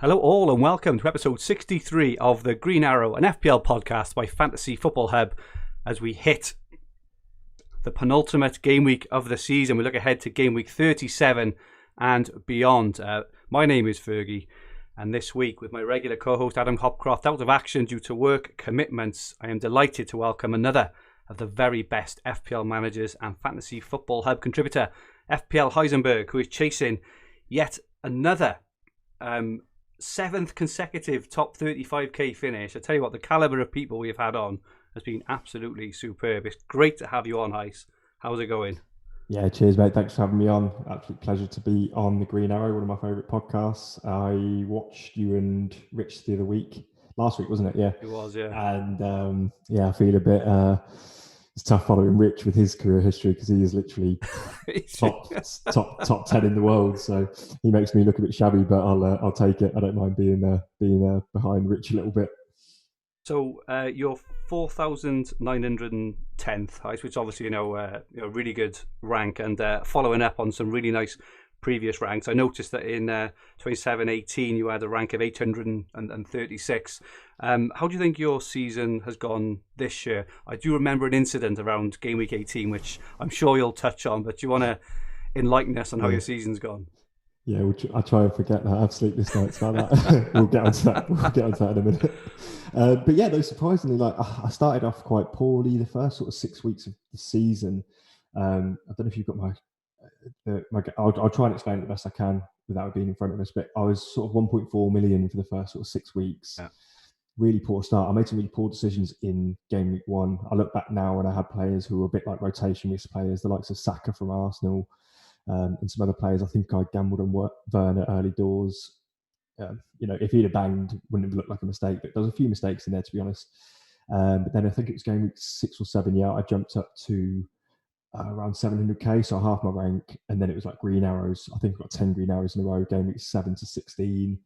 Hello all and welcome to episode 63 of the Green Arrow, an FPL podcast by Fantasy Football Hub as we hit the penultimate game week of the season. We look ahead to game week 37 and beyond. My name is Fergi, and this week with my regular co-host Adam Hopcroft out of action due to work commitments, I am delighted to welcome another of the very best FPL managers and Fantasy Football Hub contributor, FPL Heisenberg, who is chasing yet another seventh consecutive top 35k finish. I tell you what, the caliber of people we've had on has been absolutely superb. It's great to have you on, Heis. How's it going? Yeah, cheers, mate. Thanks for having me on. Absolute pleasure to be on the Green Arrow, one of my favourite podcasts. I watched you and Rich the other week. Last week, wasn't it? Yeah. It was, yeah. And I feel a bit... it's tough following Rich with his career history because he is literally top 10 in the world. So he makes me look a bit shabby, but I'll take it. I don't mind being behind Rich a little bit. So you're 4,910th, which obviously a really good rank, and following up on some really nice previous ranks. I noticed that in 27-18 you had a rank of 836. How do you think your season has gone this year? I do remember an incident around game week 18, which I'm sure you'll touch on, but do you want to enlighten us on how your season's gone? Yeah, I try and forget that. I have sleepless nights about that. We'll get onto that. In a minute. But yeah, though, surprisingly, I started off quite poorly the first sort of 6 weeks of the season. I don't know if you've got I'll try and explain it the best I can without it being in front of us, but I was sort of 1.4 million for the first sort of 6 weeks. Yeah. Really poor start. I made some really poor decisions in game week 1. I look back now and I had players who were a bit like rotation risk players, the likes of Saka from Arsenal, and some other players. I think I gambled on Werner early doors. If he'd have banged, wouldn't have looked like a mistake, but there was a few mistakes in there, to be honest. But then I think it was game week 6 or 7, I jumped up to around 700k, so half my rank, and then it was like green arrows. I think I got 10 green arrows in a row, game week 7 to 16,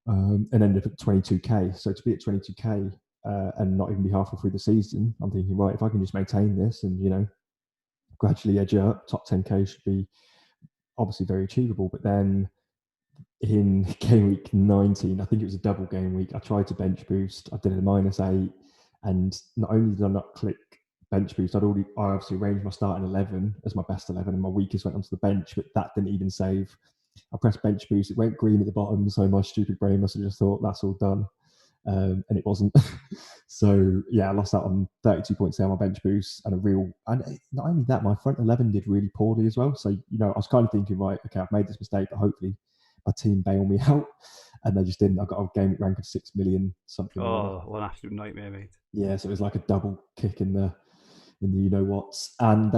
and ended up at 22k. So to be at 22k and not even be halfway through the season, I'm thinking, right, if I can just maintain this and gradually edge up, top 10k should be obviously very achievable. But then in game week 19, I think it was a double game week, I tried to bench boost. I did a -8, and not only did I not click bench boost, I obviously arranged my starting 11 as my best 11, and my weakest went onto the bench, but that didn't even save. I pressed bench boost, it went green at the bottom, so my stupid brain must have just thought that's all done, and it wasn't. So yeah, I lost out on 32 points there on my bench boost, and not only that, my front 11 did really poorly as well. So I was kind of thinking, right, okay, I've made this mistake, but hopefully my team bail me out, and they just didn't. I got a game rank of 6 million something. Oh, what an absolute nightmare, mate. Yeah, so it was like a double kick in the you-know-whats. And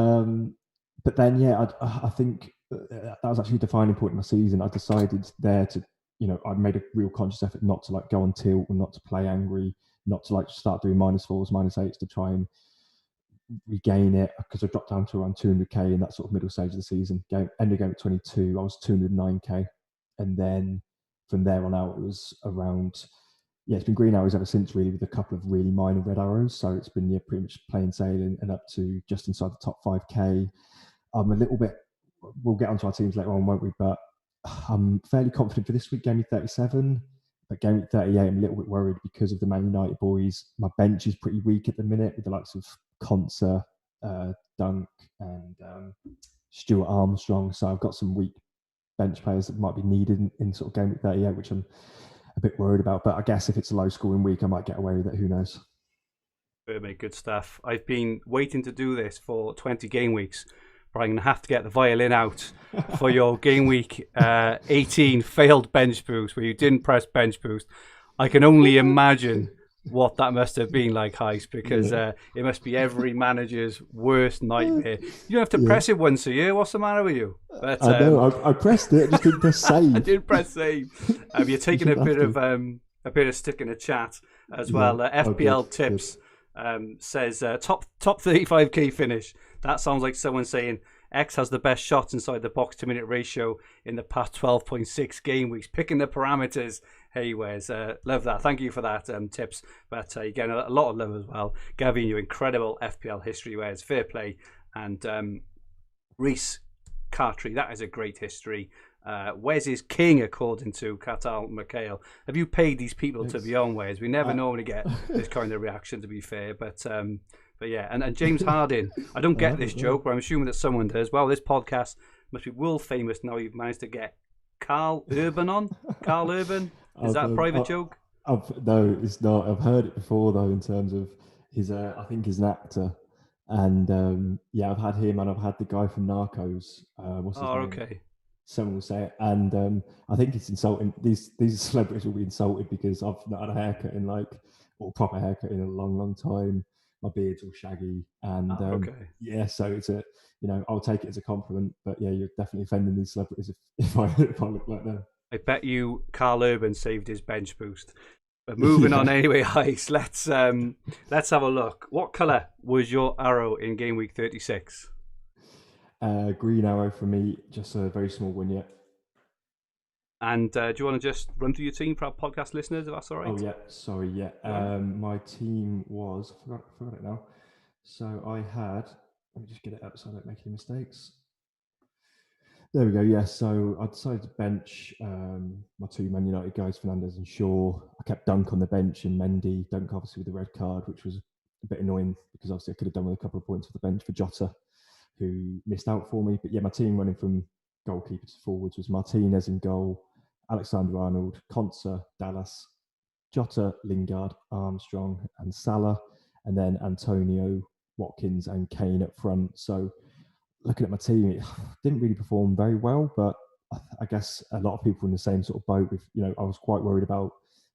but then I think that was actually a defining point in my season. I decided there to I made a real conscious effort not to go on tilt and not to play angry, not to start doing -4s, -8s to try and regain it, because I dropped down to around 200k in that sort of middle stage of the season. Ended game at 22, I was 209k, and then from there on out it was around. Yeah, it's been green arrows ever since, really, with a couple of really minor red arrows. So it's been pretty much plain sailing and up to just inside the top 5k. I'm a little bit. We'll get onto our teams later on, won't we? But I'm fairly confident for this week, game week 37. But game week 38, I'm a little bit worried because of the Man United boys. My bench is pretty weak at the minute, with the likes of Conser, Dunk, and Stuart Armstrong. So I've got some weak bench players that might be needed in sort of game week 38, which I'm a bit worried about. But I guess if it's a low scoring week, I might get away with it. Who knows? Good stuff. I've been waiting to do this for 20 game weeks, but I'm going to have to get the violin out for your game week 18 failed bench boost, where you didn't press bench boost. I can only imagine what that must have been like, Heist, because it must be every manager's worst nightmare. You don't have to press it once a year. What's the matter with you? But, I know. I pressed it. I just didn't press save. I didn't press save. You're taking a bit of stick in the chat as well. FPL tips says top 35k finish. That sounds like someone saying X has the best shots inside the box to minute ratio in the past 12.6 game weeks. Picking the parameters. Hey, Wes, love that. Thank you for that tips. But again, a lot of love as well. Gavin, your incredible FPL history, Wes. Fair play. And Reese Cartree, that is a great history. Wes is king, according to Catal Mikhail. Have you paid these people to be on, Wes? We never normally get this kind of reaction, to be fair. But yeah, and James Harding. I don't get this joke, but I'm assuming that someone does. Well, this podcast must be world famous now. You've managed to get Carl Urban on. Carl Urban. Is that a private joke? No, it's not. I've heard it before though. In terms of I think he's an actor, and I've had him, and I've had the guy from Narcos. What's his name? Okay. Someone will say it, and I think it's insulting. These celebrities will be insulted because I've not had a haircut or proper haircut in a long, long time. My beard's all shaggy, and so it's I'll take it as a compliment. But yeah, you're definitely offending these celebrities if I look like them. I bet you Carl Urban saved his bench boost. But moving on anyway, Ice. Let's have a look. What colour was your arrow in game week 36? Green arrow for me, just a very small one yet. And do you want to just run through your team for our podcast listeners, if that's all right? Oh, yeah. Sorry, yeah. My team was... I forgot it now. So I had... Let me just get it up so I don't make any mistakes. There we go, yeah. So I decided to bench my two Man United guys, Fernandes and Shaw. I kept Dunk on the bench and Mendy. Dunk obviously with the red card, which was a bit annoying because obviously I could have done with a couple of points off the bench for Jota, who missed out for me. But yeah, my team running from goalkeeper to forwards was Martinez in goal, Alexander-Arnold, Konsa, Dallas, Jota, Lingard, Armstrong and Salah, and then Antonio, Watkins and Kane up front. So looking at my team, it didn't really perform very well, but I guess a lot of people in the same sort of boat with, I was quite worried about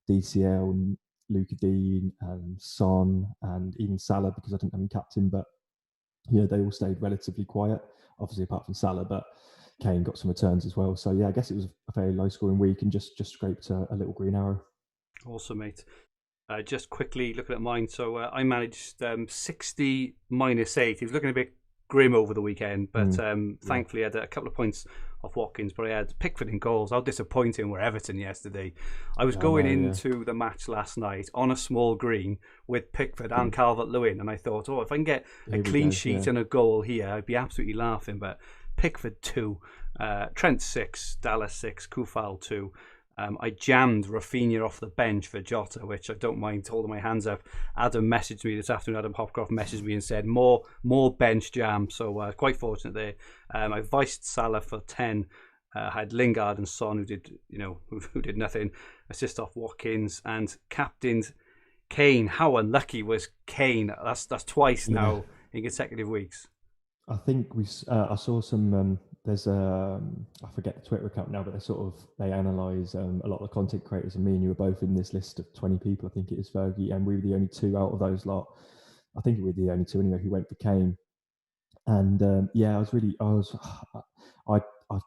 DCL and Luka Dean and Son and even Salah because I didn't have him captain, but they all stayed relatively quiet, obviously apart from Salah, but Kane got some returns as well. So yeah, I guess it was a very low scoring week and just scraped a little green arrow. Awesome, mate. Just quickly looking at mine. So I managed 60 minus 8. He was looking a bit grim over the weekend, but thankfully I had a couple of points off Watkins, but I had Pickford in goals. How disappointing were Everton yesterday. I was going into the match last night on a small green with Pickford and Calvert-Lewin, and I thought, if I can get a clean sheet and a goal here, I'd be absolutely laughing. But Pickford 2, Trent 6, Dallas 6, Kufal 2. I jammed Rafinha off the bench for Jota, which I don't mind holding my hands up. Adam messaged me this afternoon. Adam Hopcroft messaged me and said more bench jam. So quite fortunate there. I viced Salah for 10. I had Lingard and Son who did who did nothing. Assist off Watkins and captained Kane. How unlucky was Kane? That's twice now in consecutive weeks. I think I saw some. There's I forget the Twitter account now, but they analyse a lot of the content creators, and me and you were both in this list of 20 people. I think it is Fergi, and we were the only two out of those lot. I think we were the only two anyway who went for Kane. And I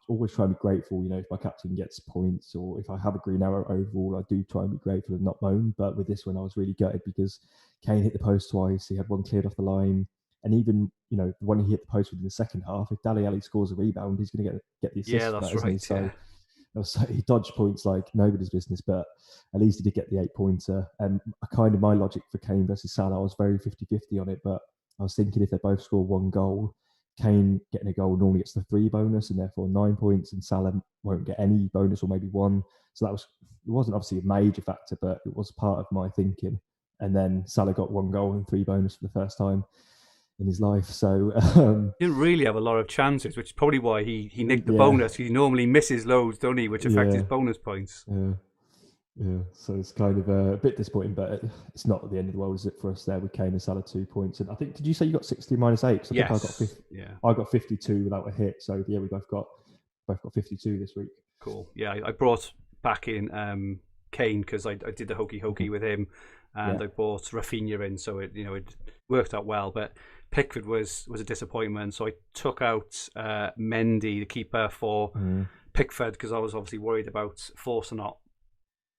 always try and be grateful. If my captain gets points or if I have a green arrow overall, I do try and be grateful and not moan. But with this one, I was really gutted because Kane hit the post twice. He had one cleared off the line. And even, the one he hit the post with in the second half, if Dele Alli scores a rebound, he's going to get the assist. Yeah, that's right. So he dodged points like nobody's business, but at least he did get the 8-pointer. And my logic for Kane versus Salah, I was very 50-50 on it, but I was thinking if they both score one goal, Kane getting a goal normally gets the 3 bonus and therefore 9 points, and Salah won't get any bonus or maybe 1. So it wasn't obviously a major factor, but it was part of my thinking. And then Salah got 1 goal and 3 bonus for the first time in his life. So he didn't really have a lot of chances, which is probably why he nicked the bonus. He normally misses loads, don't he, which affects his bonus points. Yeah, so it's kind of a bit disappointing, but it's not the end of the world, is it, for us there with Kane and Salah 2 points? And I think, did you say you got 60 minus 8? Yes. I think I got 52 without a hit. So yeah, we both got 52 this week. Cool. Yeah, I brought back in Kane because I did the hokey with him, and I brought Rafinha in, so it worked out well. But Pickford was a disappointment, so I took out Mendy, the keeper, for Pickford because I was obviously worried about Forster not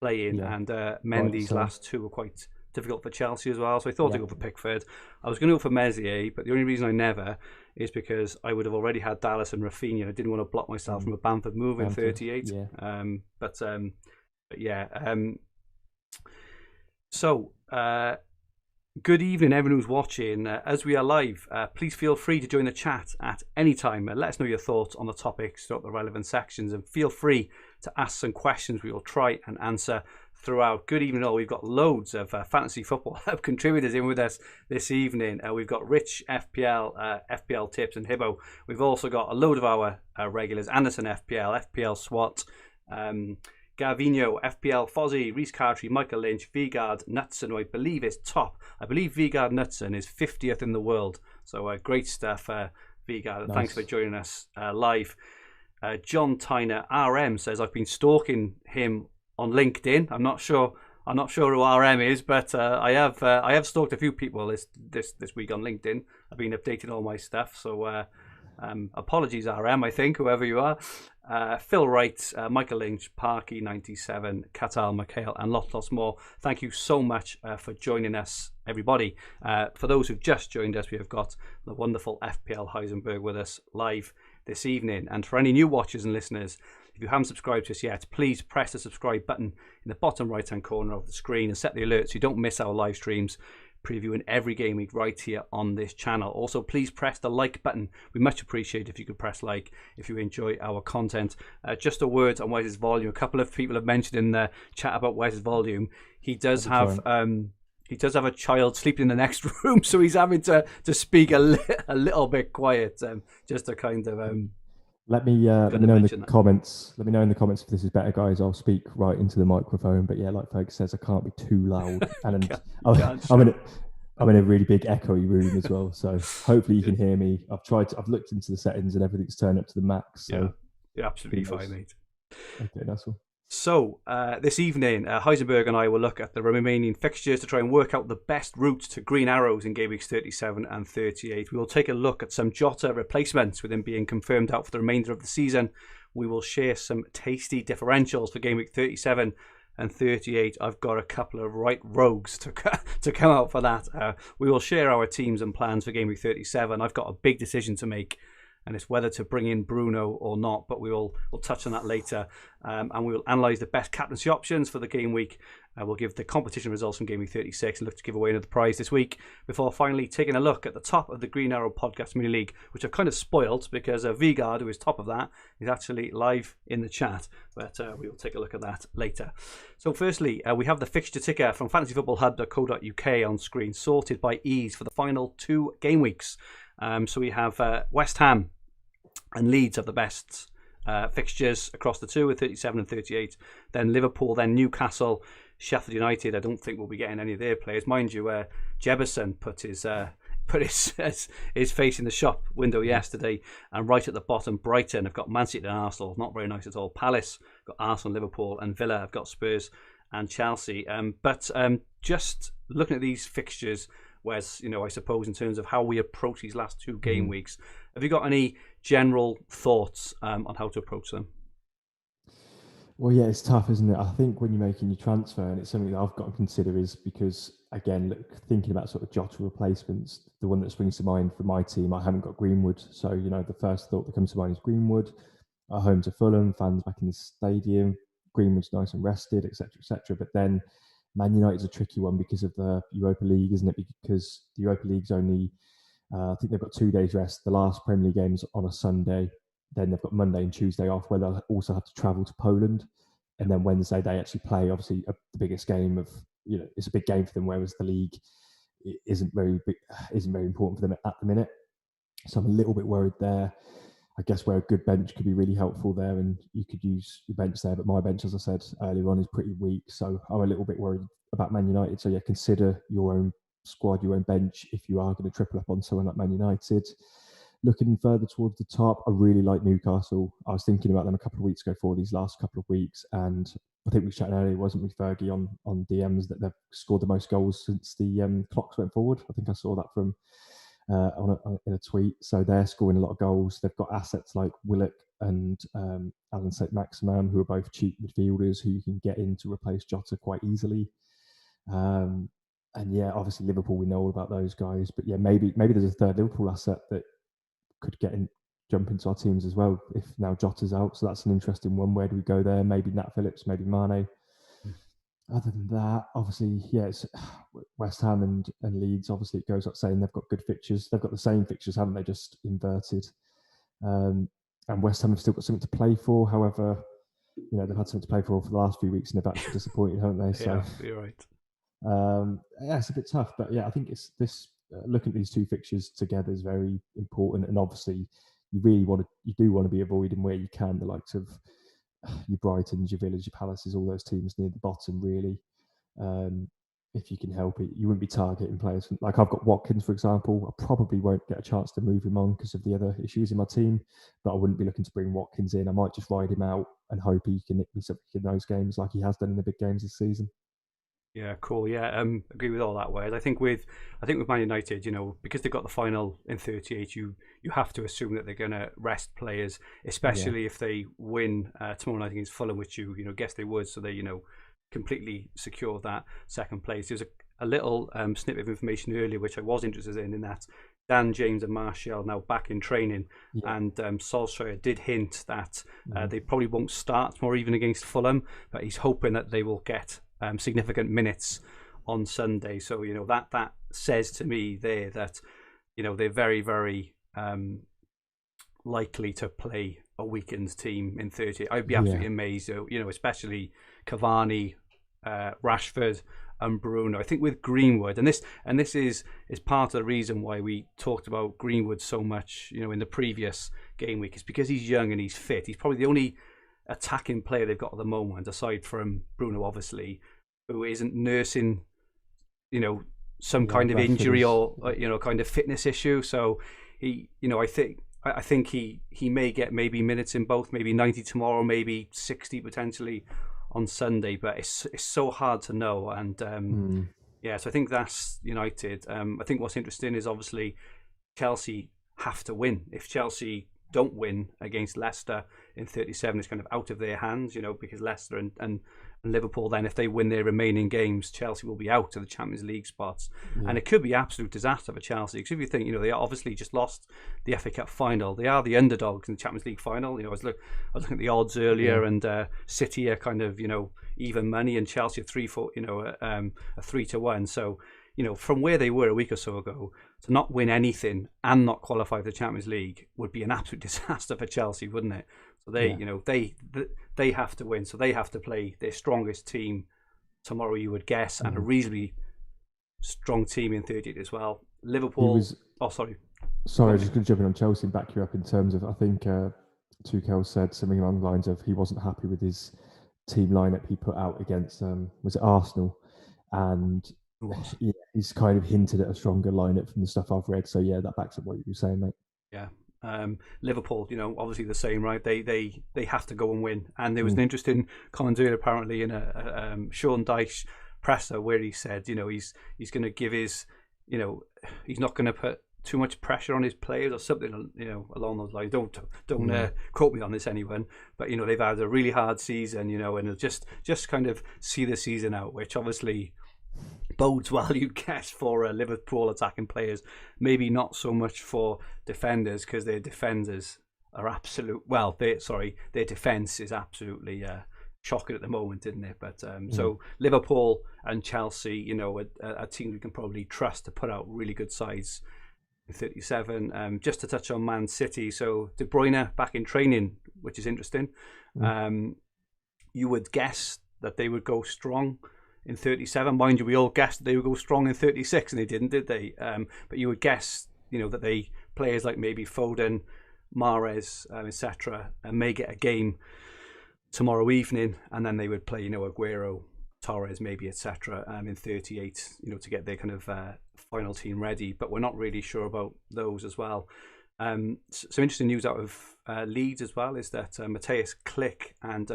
playing, and Mendy's last 2 were quite difficult for Chelsea as well, so I thought I'd go for Pickford. I was going to go for Messier, but the only reason I never is because I would have already had Dallas and Rafinha, and I didn't want to block myself from a Bamford move in 38. So Good evening, everyone who's watching. As we are live, please feel free to join the chat at any time. Let us know your thoughts on the topics throughout the relevant sections, and feel free to ask some questions we will try and answer throughout. Good evening all. We've got loads of Fantasy Football Hub contributors in with us this evening. We've got Rich, FPL Tips, and Hibbo. We've also got a load of our regulars: Anderson FPL SWAT, Garvinho, FPL, Fozzie, Reese Cartree, Michael Lynch, Vigard, Knutson, who I believe is top. I believe Vigard Knutson is 50th in the world. So great stuff, Vigard. Nice. Thanks for joining us live. John Tyner, RM, says, I've been stalking him on LinkedIn. I'm not sure who RM is, but I have stalked a few people this week on LinkedIn. I've been updating all my stuff, so apologies, RM, I think, whoever you are. Phil Wright, Michael Lynch, Parky 97, Katal McHale, and lots more. Thank you so much for joining us, everybody. For those who've just joined us, we have got the wonderful FPL Heisenberg with us live this evening. And for any new watchers and listeners, if you haven't subscribed to us yet, please press the subscribe button in the bottom right hand corner of the screen and set the alerts so you don't miss our live streams previewing every game week right here on this channel. Also, please press the like button. We much appreciate if you could press like if you enjoy our content. Just a word on Wes's volume. A couple of people have mentioned in the chat about Wes's volume. He does have a child sleeping in the next room, so he's having to speak a little bit quiet, just to kind of let me know in the comments. Let me know in the comments if this is better, guys. I'll speak right into the microphone. But yeah, like Ferg says, I can't be too loud, and I'm in a really big echoey room as well. So hopefully you can hear me. I've looked into the settings and everything's turned up to the max. So yeah, you're absolutely fine, mate. Okay, that's all. So this evening, Heisenberg and I will look at the remaining fixtures to try and work out the best routes to green arrows in game weeks 37 and 38. We will take a look at some Jota replacements with him being confirmed out for the remainder of the season. We will share some tasty differentials for game week 37 and 38. I've got a couple of right rogues to come out for that. We will share our teams and plans for game week 37. I've got a big decision to make, and it's whether to bring in Bruno or not, but we'll touch on that later. And we will analyse the best captaincy options for the game week. We'll give the competition results from game week 36 and look to give away another prize this week, before finally taking a look at the top of the Green Arrow Podcast Mini League, which I've kind of spoiled because Vigard, who is top of that, is actually live in the chat. But we will take a look at that later. So firstly, we have the fixture ticker from fantasyfootballhub.co.uk on screen, sorted by ease for the final 2 game weeks. So we have West Ham and Leeds have the best fixtures across the 2 with 37 and 38. Then Liverpool, then Newcastle, Sheffield United. I don't think we'll be getting any of their players. Mind you, Jebison put his face in the shop window yesterday. And right at the bottom, Brighton have got Man City and Arsenal. Not very nice at all. Palace got Arsenal, Liverpool, and Villa have got Spurs and Chelsea. But just looking at these fixtures, Wes, I suppose in terms of how we approach these last 2 game weeks, have you got any general thoughts on how to approach them? Well, yeah, it's tough, isn't it? I think when you're making your transfer, and it's something that I've got to consider, is because, again, thinking about sort of Jota replacements, the one that springs to mind for my team, I haven't got Greenwood. So, the first thought that comes to mind is Greenwood. At home to Fulham, fans back in the stadium, Greenwood's nice and rested, etc., etc. But then Man United's a tricky one because of the Europa League, isn't it? Because the Europa League's only, I think they've got 2 days rest. The last Premier League game's on a Sunday. Then they've got Monday and Tuesday off, where they'll also have to travel to Poland. And then Wednesday they actually play, obviously, the biggest game of, it's a big game for them, whereas the league isn't very important for them at the minute. So I'm a little bit worried there. I guess where a good bench could be really helpful there, and you could use your bench there. But my bench, as I said earlier on, is pretty weak. So I'm a little bit worried about Man United. So yeah, consider your own squad, your own bench, if you are going to triple up on someone like Man United. Looking further towards the top, I really like Newcastle. I was thinking about them a couple of weeks ago for these last couple of weeks, and I think we chatted earlier, wasn't we, Fergie, on DMs, that they've scored the most goals since the clocks went forward. I think I saw that from in a tweet. So they're scoring a lot of goals. They've got assets like Willock and Alan St-Maximin, who are both cheap midfielders who you can get in to replace Jota quite easily. And yeah, obviously Liverpool, we know all about those guys. But yeah, maybe there's a third Liverpool asset that could jump into our teams as well if now Jota's out. So that's an interesting one. Where do we go there? Maybe Nat Phillips, maybe Mane. Other than that, obviously, yeah, it's West Ham and Leeds. Obviously, it goes up saying they've got good fixtures. They've got the same fixtures, haven't they? Just inverted. Um, and West Ham have still got something to play for. However, they've had something to play for the last few weeks, and they've actually disappointed, haven't they? So, Yeah, you're right. yeah, it's a bit tough. But yeah, I think it's this. Looking at these two fixtures together is very important, and obviously, you do want to be avoiding where you can the likes of your Brightons, your Villas, your Palaces, all those teams near the bottom, really. If you can help it, you wouldn't be targeting players. Like I've got Watkins, for example. I probably won't get a chance to move him on because of the other issues in my team, but I wouldn't be looking to bring Watkins in. I might just ride him out and hope he can nick me something in those games like he has done in the big games this season. Yeah, cool. Yeah, agree with all that. Whereas I think with Man United, because they've got the final in 38, you have to assume that they're going to rest players, especially if they win tomorrow night against Fulham, which you guess they would. So they completely secure that second place. There's a little snippet of information earlier which I was interested in that Dan James and Martial now back in training, and Solskjaer did hint that they probably won't start tomorrow even against Fulham, but he's hoping that they will get significant minutes on Sunday. So that says to me there that they're very, very likely to play a weakened team in 30. I'd be absolutely amazed, especially Cavani, Rashford and Bruno. I think with Greenwood, and this is part of the reason why we talked about Greenwood so much, in the previous game week, is because he's young and he's fit. He's probably the only attacking player they've got at the moment, aside from Bruno, obviously, who isn't nursing, some kind of injury or kind of fitness issue. So he, I think he may get maybe minutes in both, maybe 90 tomorrow, maybe 60 potentially on Sunday, but it's so hard to know. And so I think that's United. I think what's interesting is obviously Chelsea have to win. If Chelsea don't win against Leicester in 37, it's kind of out of their hands, because Leicester and Liverpool, then if they win their remaining games, Chelsea will be out of the Champions League spots. And it could be absolute disaster for Chelsea, because if you think, they obviously just lost the FA Cup final. They are the underdogs in the Champions League final. I was looking at the odds earlier, and City are kind of even money, and Chelsea are 3-1. So from where they were a week or so ago, to not win anything and not qualify for the Champions League would be an absolute disaster for Chelsea, wouldn't it? So they have to win. So they have to play their strongest team tomorrow, you would guess, and a reasonably strong team in 38 as well. Liverpool. Sorry, I was just going to jump in on Chelsea and back you up in terms of, I think Tuchel said something along the lines of he wasn't happy with his team lineup he put out against was it Arsenal, and he's kind of hinted at a stronger lineup from the stuff I've read. So that backs up what you were saying, mate. Yeah. Liverpool, obviously the same, right? They have to go and win. And there was an interesting comment earlier, apparently, in a Sean Dyche presser where he said, he's going to give his, he's not going to put too much pressure on his players or something, along those lines. Don't quote me on this, anyone. But they've had a really hard season, and they'll just kind of see the season out, which obviously bodes well, you guess, for Liverpool attacking players. Maybe not so much for defenders, because their defenders are their defence is absolutely shocking at the moment, isn't it? But so Liverpool and Chelsea, a team we can probably trust to put out really good sides in 37. Just to touch on Man City, so De Bruyne back in training, which is interesting. You would guess that they would go strong in 37. Mind you, we all guessed that they would go strong in 36, and they didn't, did they? But you would guess, that they players like maybe Foden, Mahrez, etc., may get a game tomorrow evening, and then they would play, Aguero, Torres, maybe, etc., in 38, to get their kind of final team ready. But we're not really sure about those as well. Some interesting news out of Leeds as well is that Matthias Klick and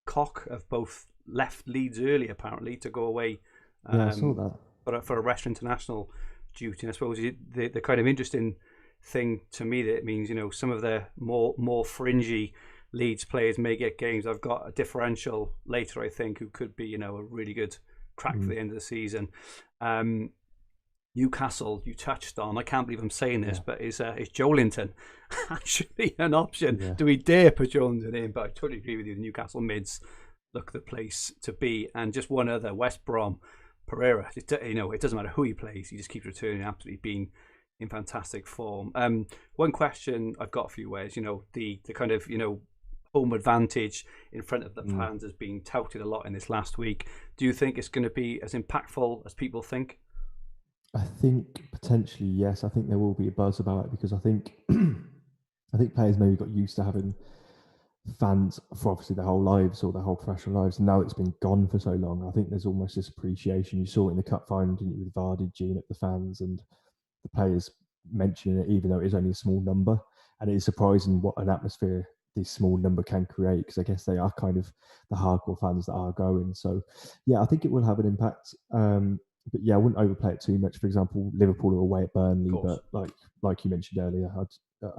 Koch have both left Leeds early, apparently, to go away I saw that. for a restaurant international duty. And I suppose the kind of interesting thing to me that it means, some of the more fringy Leeds players may get games. I've got a differential later, I think, who could be, a really good crack for the end of the season. Newcastle, you touched on. I can't believe I'm saying this, but is Joelinton actually an option? Do we dare put Joelinton in? But I totally agree with you. The Newcastle mids look the place to be. And just one other, West Brom, Pereira. It doesn't matter who he plays; he just keeps returning, absolutely being in fantastic form. One question I've got for you, Wes, the kind of home advantage in front of the fans has been touted a lot in this last week. Do you think it's going to be as impactful as people think? I think potentially yes. I think there will be a buzz about it because I think players maybe got used to having fans for obviously their whole lives or their whole professional lives, and now it's been gone for so long. I think there's almost this appreciation. You saw it in the cup final, didn't you, with Vardy, Gene at the fans and the players mentioning it, even though it is only a small number. And it is surprising what an atmosphere this small number can create, because I guess they are kind of the hardcore fans that are going. So yeah, I think it will have an impact. But yeah, I wouldn't overplay it too much. For example, Liverpool are away at Burnley, but like you mentioned earlier, I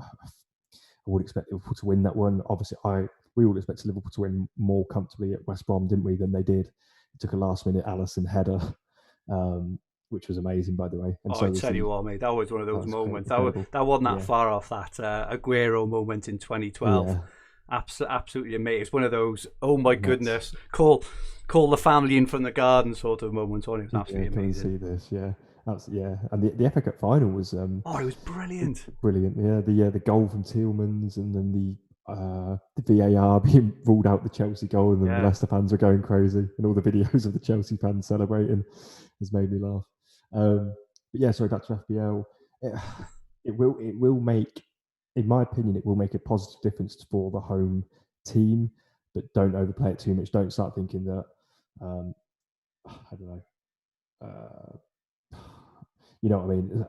would expect Liverpool to win that one. Obviously, we all expected Liverpool to win more comfortably at West Brom, didn't we, than they did. It took a last-minute Alisson header, which was amazing, by the way. And I tell you what, mate, that was one of those moments. That wasn't that far off that Aguero moment in 2012. Yeah. Absolutely amazing. It's one of those, oh my goodness, call the family in from the garden sort of moments. It was absolutely amazing. See this, yeah. Absolutely, yeah. And the FA Cup final was it was brilliant. Brilliant, yeah. The goal from Tielemans, and then the VAR being ruled out the Chelsea goal, and then the Leicester fans were going crazy, and all the videos of the Chelsea fans celebrating has made me laugh. But yeah, sorry, back to FPL. It will make, in my opinion, it will make a positive difference for the home team, but don't overplay it too much. Don't start thinking that I don't know. You know what I mean?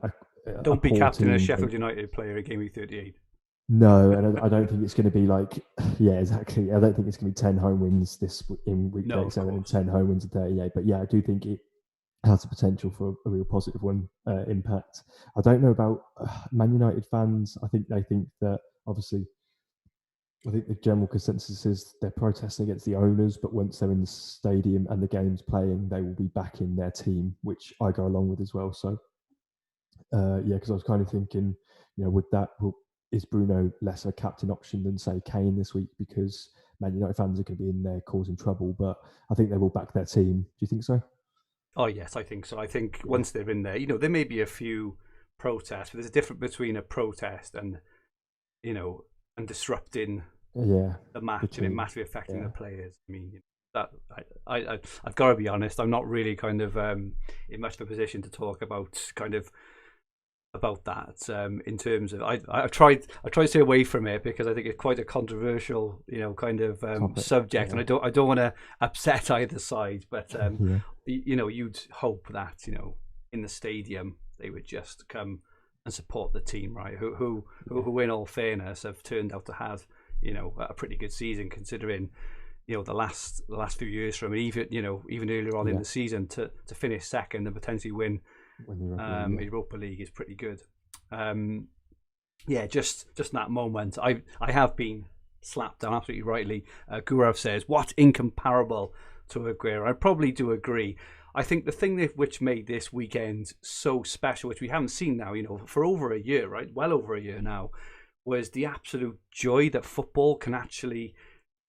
Don't be captain of Sheffield United player at Gameweek 38. No, and I don't think it's going to be like, yeah, exactly. I don't think it's going to be 10 home wins in week 37 and 10 home wins in 38. But yeah, I do think it has the potential for a real positive one impact. I don't know about Man United fans. I think they think that, obviously, I think the general consensus is they're protesting against the owners, but once they're in the stadium and the game's playing, they will be backing their team, which I go along with as well. So, yeah, because I was kind of thinking, is Bruno less a captain option than, say, Kane this week, because Man United fans are going to be in there causing trouble, but I think they will back their team. Do you think so? Oh, yes, I think so. I think once they're in there, there may be a few protests, but there's a difference between a protest and disrupting the match and it massively affecting the players. I mean, that I've got to be honest, I'm not really kind of in much of a position to talk about that in terms of I tried to stay away from it because I think it's quite a controversial subject, and I don't want to upset either side, but you'd hope that in the stadium they would just come and support the team, right, who in all fairness have turned out to have a pretty good season, considering the last few years from even earlier on in the season to finish second and potentially win Europa League is pretty good. Just that moment, I have been slapped down absolutely rightly. Gurav says, what incomparable to Aguero? I probably do agree. I think the thing which made this weekend so special, which we haven't seen now, for over a year, right, well over a year now, was the absolute joy that football can actually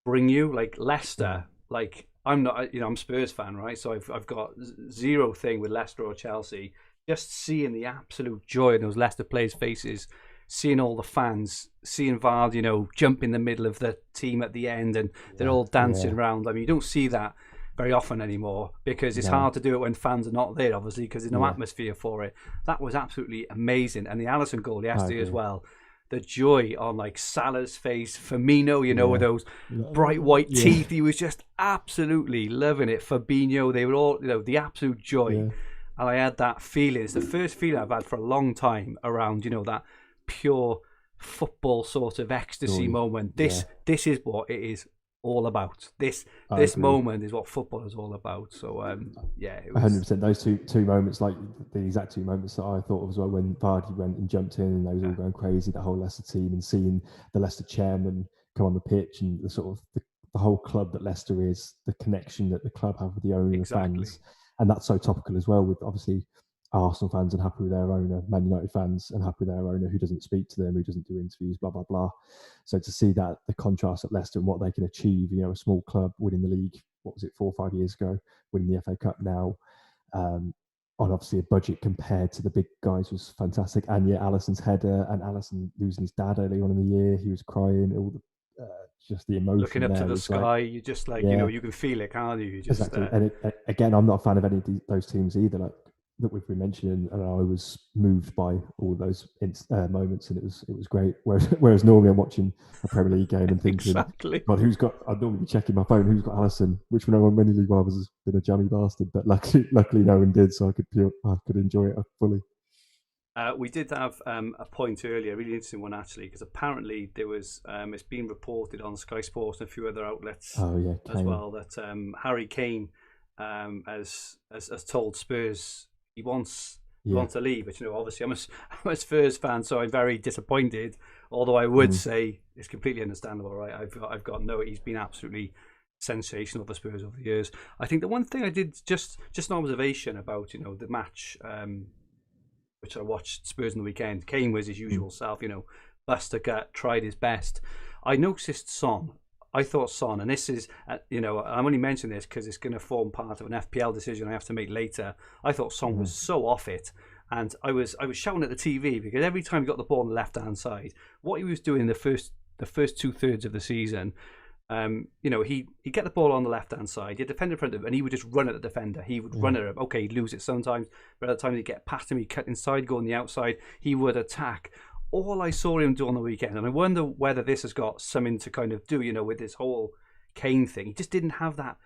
bring you. Like Leicester, like I'm not, I'm a Spurs fan, right? So I've got zero thing with Leicester or Chelsea. Just seeing the absolute joy in those Leicester players' faces, seeing all the fans, seeing Vardy, jump in the middle of the team at the end, and they're all dancing around. I mean, you don't see that very often anymore because it's hard to do it when fans are not there, obviously, because there's no atmosphere for it. That was absolutely amazing. And the Alisson goal yesterday as well. The joy on like Salah's face, Firmino, with those bright white teeth. He was just absolutely loving it. Fabinho, they were all, the absolute joy. Yeah. And I had that feeling. It's the first feeling I've had for a long time around, that pure football sort of ecstasy moment. This is what it is all about. This moment is what football is all about. So it was 100%. Those two moments, like the exact two moments that I thought of as well, when Vardy went and jumped in and they was all going crazy, the whole Leicester team, and seeing the Leicester chairman come on the pitch, and the sort of the whole club that Leicester is, the connection that the club have with the owner and fans, and that's so topical as well, with obviously Arsenal fans unhappy with their owner, Man United fans unhappy with their owner who doesn't speak to them, who doesn't do interviews, blah, blah, blah. So to see that, the contrast at Leicester and what they can achieve, a small club winning the league what was it, 4 or 5 years ago, winning the FA Cup now. On obviously a budget compared to the big guys was fantastic. And yeah, Alisson's header and Alisson losing his dad early on in the year, he was crying. All the just the emotion looking up there to the was sky, you just like, you know, you can feel it, can't you? You just exactly. And again, I'm not a fan of any of those teams either. Like that we've been mentioning, and I was moved by all those moments, and it was great. Whereas normally I'm watching a Premier League game and thinking, exactly. God, I'd normally be checking my phone, who's got Alisson, which one of many league rivals has been a jammy bastard, but luckily no one did, so I could enjoy it fully. We did have a point earlier, a really interesting one actually, because apparently there was, it's been reported on Sky Sports and a few other outlets as well that Harry Kane has told Spurs he wants to leave. But you know, obviously I'm a Spurs fan, so I'm very disappointed. Although I would say it's completely understandable, right? I've got no. He's been absolutely sensational for Spurs over the years. I think the one thing I did just an observation about, you know, the match. Which I watched Spurs on the weekend. Kane was his usual self, you know, bust a gut, tried his best. I noticed Son. I thought Son, and this is, you know, I'm only mentioning this because it's going to form part of an FPL decision I have to make later. I thought Son was so off it, and I was shouting at the TV because every time he got the ball on the left hand side, what he was doing the first 2/3 of the season. You know, he'd get the ball on the left-hand side, he'd defend in front of him, and he would just run at the defender. He would run at him. Okay, he'd lose it sometimes, but at the time he'd get past him, he'd cut inside, go on the outside, he would attack. All I saw him do on the weekend, and I wonder whether this has got something to kind of do, you know, with this whole Kane thing. He just didn't have that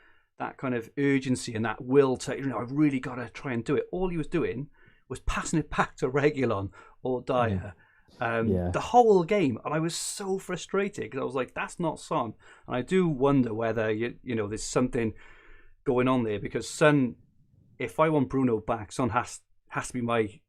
kind of urgency and that will to, you know, I've really got to try and do it. All he was doing was passing it back to Reguilon or Dyer. The whole game, and I was so frustrated because I was like, that's not Son. And I do wonder whether you know there's something going on there, because Son, if I want Bruno back, Son has to be my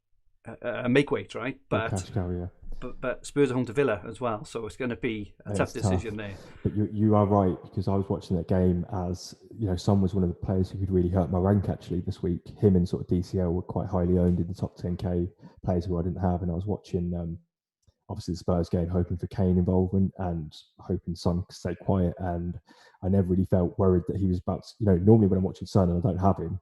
make weight, right? But Spurs are home to Villa as well, so it's going to be a tough decision there. But you are right, because I was watching that game as, you know, Son was one of the players who could really hurt my rank actually this week. Him and sort of DCL were quite highly owned in the top 10k players who I didn't have, and I was watching obviously the Spurs game, hoping for Kane involvement and hoping Son could stay quiet. And I never really felt worried that he was about to, you know, normally when I'm watching Son and I don't have him,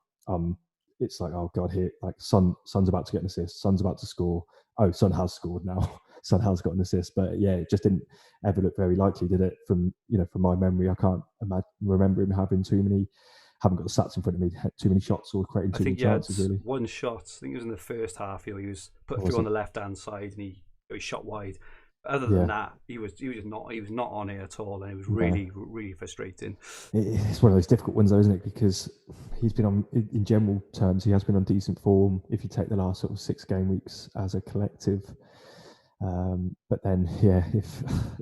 it's like, oh God, here, like Son's about to get an assist, Son's about to score. Oh, Son has scored now. Son has got an assist. But yeah, it just didn't ever look very likely, did it? From my memory, I can't remember him having haven't got the stats in front of me, too many shots or creating too many chances, really. One shot, I think it was in the first half, you know, he was put through on the left-hand side and he shot wide. But other than that, he was not on it at all, and it was really frustrating. It's one of those difficult ones, though, isn't it? Because he's been on, in general terms, he has been on decent form if you take the last sort of 6 game weeks as a collective. But then,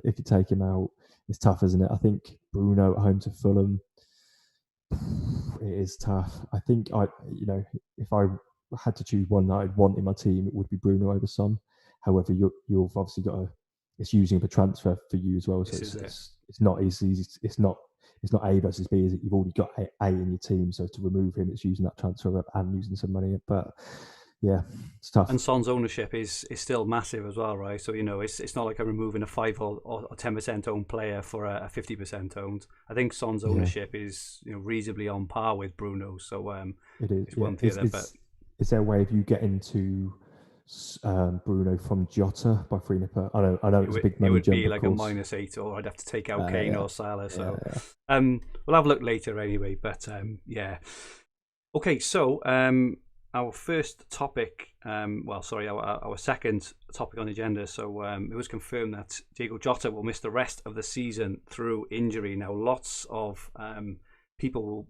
if you take him out, it's tough, isn't it? I think Bruno at home to Fulham, it is tough. I think if I had to choose one that I'd want in my team, it would be Bruno over Son. However, you've obviously got it's using for transfer for you as well, so it's not easy. It's not A versus B, is it? You've already got A in your team, so to remove him, it's using that transfer up and using some money. But yeah, it's tough. And Son's ownership is still massive as well, right? So, you know, it's not like I'm removing a 5 or 10% owned player for a 50% owned. I think Son's ownership is, you know, reasonably on par with Bruno. So it is. It's one for the other. But is there a way of you getting to Bruno from Jota by freeing up? I know it's a big money. It would jump, be like a -8, or I'd have to take out Kane or Salah. So we'll have a look later anyway. But okay. So our first topic, our second topic on the agenda. So it was confirmed that Diogo Jota will miss the rest of the season through injury. Now, lots of people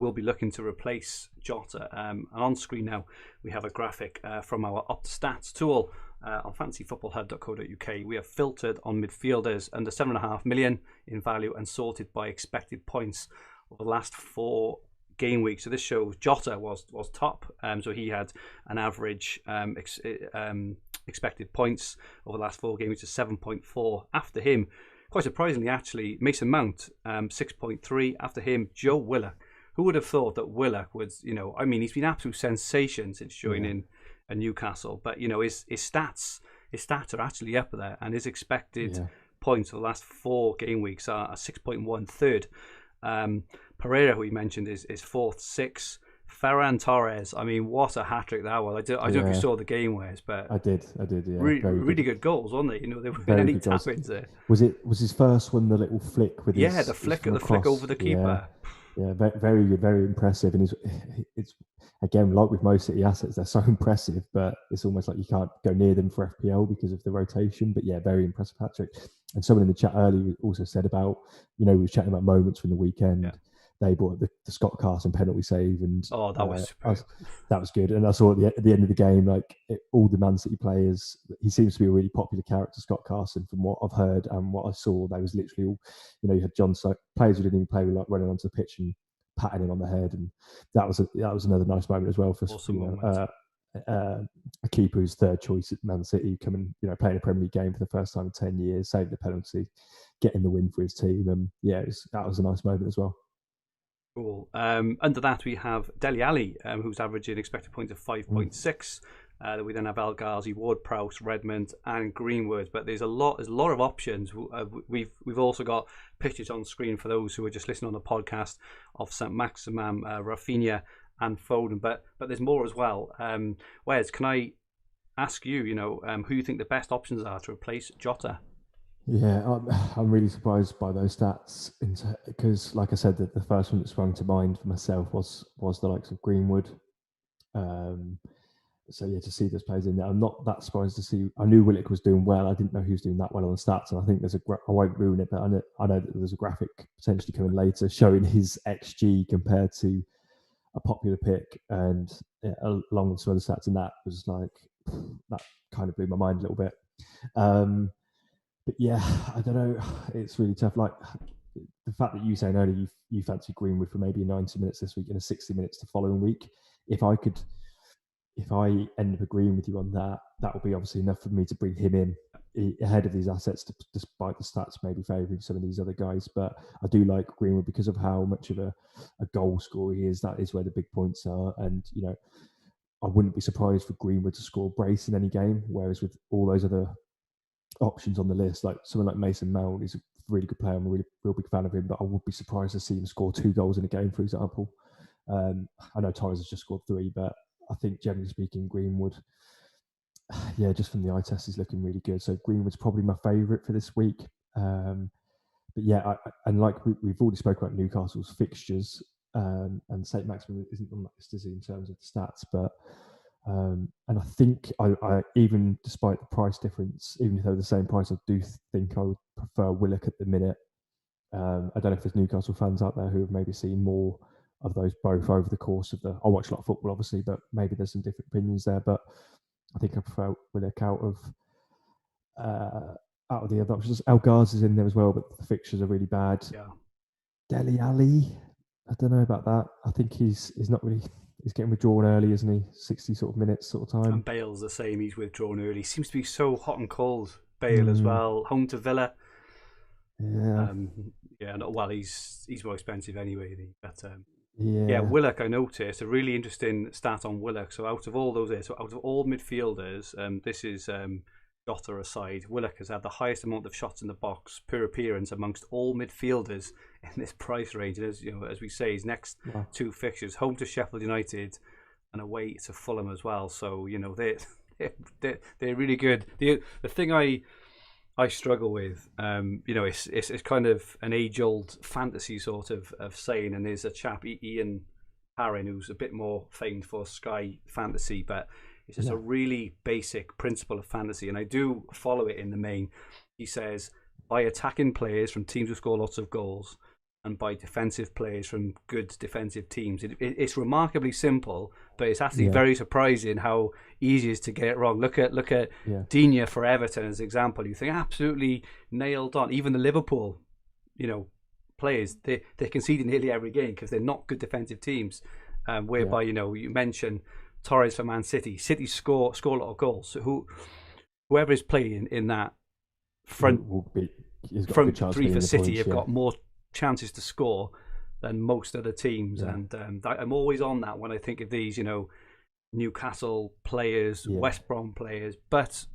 will be looking to replace Jota. And on screen now, we have a graphic from our OptStats tool on fantasyfootballhub.co.uk. We have filtered on midfielders under 7.5 million in value and sorted by expected points over the last 4 game weeks. So this shows Jota was top. So he had an average expected points over the last 4 game weeks of 7.4. After him, quite surprisingly actually, Mason Mount, 6.3. After him, Joe Willock. Who would have thought that Willock was, you know, I mean, he's been an absolute sensation since joining Newcastle, but, you know, his stats are actually up there, and his expected points for the last 4 game weeks are 6.1 third. Pereira, who we mentioned, is fourth, sixth. Ferran Torres, I mean, what a hat-trick that was. I don't know if you saw the game, Wes, but I did, yeah. Really good goals, weren't they? There weren't very any good goals. tap-ins there. Was his first one the little flick with his... the flick over the keeper. Yeah, very good, very impressive. And it's again, like with most City assets, they're so impressive, but it's almost like you can't go near them for FPL because of the rotation. But yeah, very impressive hat-trick. And someone in the chat earlier also said about, we were chatting about moments from the weekend. Yeah. They brought the Scott Carson penalty save, and that was good. And I saw at the end of the game, all the Man City players, he seems to be a really popular character, Scott Carson, from what I've heard and what I saw. They was literally all, you had players who didn't even play, were running onto the pitch and patting him on the head, and that was another nice moment as well for a keeper who's third choice at Man City, coming, playing a Premier League game for the first time in 10 years, saving the penalty, getting the win for his team, and that was a nice moment as well. Cool. Under that, we have Dele Alli, who's averaging expected points of 5.6. We then have El Ghazi, Ward-Prowse, Redmond, and Greenwood. But there's a lot of options. We've also got pictures on screen for those who are just listening on the podcast of St. Maximin, Rafinha, and Foden. But there's more as well. Wes, can I ask you, who you think the best options are to replace Jota? Yeah, I'm really surprised by those stats because, like I said, the first one that sprung to mind for myself was the likes of Greenwood. So yeah, to see those players in there, I'm not that surprised to see. I knew Willock was doing well. I didn't know he was doing that well on the stats, and I think there's I won't ruin it, but I know that there's a graphic potentially coming later showing his XG compared to a popular pick, and along with some other stats, and that was that kind of blew my mind a little bit. But yeah, I don't know. It's really tough. Like the fact that you saying earlier you fancy Greenwood for maybe 90 minutes this week and a 60 minutes the following week. If I end up agreeing with you on that, that would be obviously enough for me to bring him in ahead of these assets, despite the stats maybe favouring some of these other guys. But I do like Greenwood because of how much of a goal scorer he is. That is where the big points are. And, I wouldn't be surprised for Greenwood to score a brace in any game, whereas with all those other options on the list, like someone like Mason Mount, he's a really good player. I'm a real big fan of him, but I would be surprised to see him score 2 goals in a game, for example. I know Torres has just scored 3, but I think generally speaking, Greenwood, just from the eye test, is looking really good. So Greenwood's probably my favourite for this week. But yeah, and like we've already spoken about Newcastle's fixtures, and St. Maximin isn't on that list, is he, in terms of the stats, but and I think I even despite the price difference, even if they're the same price, I do think I would prefer Willock at the minute. I don't know if there's Newcastle fans out there who have maybe seen more of those both over the course of I watch a lot of football, obviously, but maybe there's some different opinions there. But I think I prefer Willock out of the other options. El Ghazi is in there as well, but the fixtures are really bad. Yeah. Dele Alli, I don't know about that. I think he's not really. He's getting withdrawn early, isn't he? 60 sort of minutes sort of time. And Bale's the same. He's withdrawn early. Seems to be so hot and cold. Bale as well. Home to Villa. Yeah. Well, he's more expensive anyway. But yeah, Willock, I noticed a really interesting stat on Willock. So out of all midfielders, this is Jota aside, Willock has had the highest amount of shots in the box per appearance amongst all midfielders in this price range. And as we say, his next 2 fixtures, home to Sheffield United and away to Fulham as well. So they're really good. The thing I struggle with, it's kind of an age-old fantasy sort of saying, and there's a chap, Ian Parrin, who's a bit more famed for Sky Fantasy, but it's just a really basic principle of fantasy, and I do follow it in the main. He says, by attacking players from teams who score lots of goals and by defensive players from good defensive teams. It's remarkably simple, but it's actually very surprising how easy it is to get it wrong. Look at Digne for Everton as an example. You think absolutely nailed on. Even the Liverpool, players, they concede nearly every game because they're not good defensive teams. Whereby you mentioned Torres for Man City. City score a lot of goals. So whoever is playing in that front three for City have got more chances to score than most other teams. And I'm always on that when I think of these, Newcastle players, West Brom players. But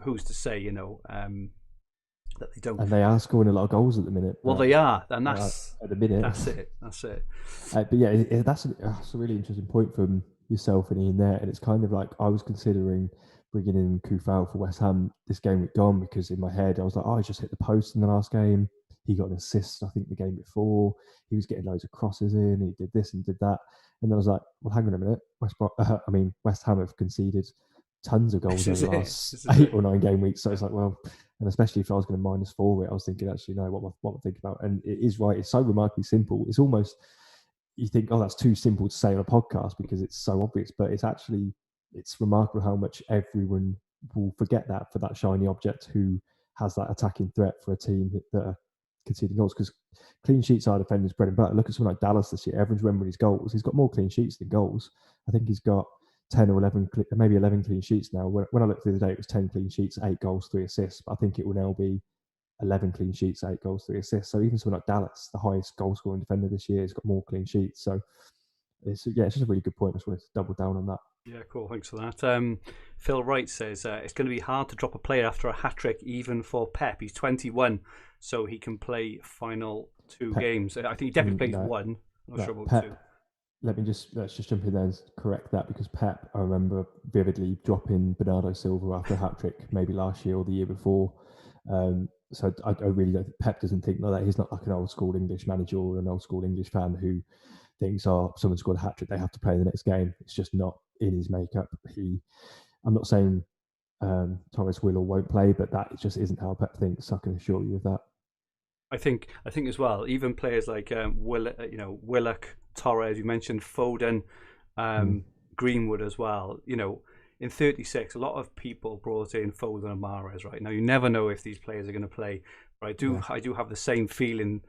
who's to say, that they don't. And they are scoring a lot of goals at the minute. Well, they are, and that's at the minute. That's it. That's it. But yeah, that's a really interesting point from yourself and Ian there. And it's kind of like I was considering bringing in Kufal for West Ham this game week gone, because in my head I was like, oh, he just hit the post in the last game. He got an assist, I think, the game before. He was getting loads of crosses in. He did this and did that. And then I was like, well, hang on a minute. West Ham have conceded tons of goals over the last 8 or 9 game weeks. So it's like, well, and especially if I was going to -4 it, I was thinking, actually, no, what am I thinking about? And it is right. It's so remarkably simple. It's almost, you think, oh, that's too simple to say on a podcast because it's so obvious, but it's remarkable how much everyone will forget that for that shiny object who has that attacking threat for a team that are conceding goals. Because clean sheets are defenders' bread and butter. Look at someone like Dallas this year. Everyone's remembering his goals. He's got more clean sheets than goals. I think he's got 10 or 11, maybe 11 clean sheets now. When I looked the other day, it was 10 clean sheets, 8 goals, 3 assists. But I think it will now be 11 clean sheets, 8 goals, 3 assists. So even someone like Dallas, the highest goal scoring defender this year, has got more clean sheets. So it's just a really good point. I just wanted to double down on that. Yeah, cool. Thanks for that. Phil Wright says it's going to be hard to drop a player after a hat-trick, even for Pep. He's 21, so he can play final 2 games. I think he definitely plays 1. I'm not sure about Pep, 2. Let's just jump in there and correct that, because Pep, I remember vividly dropping Bernardo Silva after a hat-trick, maybe last year or the year before. So I really don't think Pep doesn't think like that. He's not like an old school English manager or an old school English fan who thinks, oh, someone scored a hat-trick, they have to play the next game. It's just not in his makeup. I'm not saying Torres will or won't play, but that just isn't how Pep thinks. I can assure you of that. I think as well, even players like Willock, Torres, you mentioned Foden, Greenwood as well. In 36, a lot of people brought in Foden and Mahrez. Right now, you never know if these players are going to play. But I do have the same feeling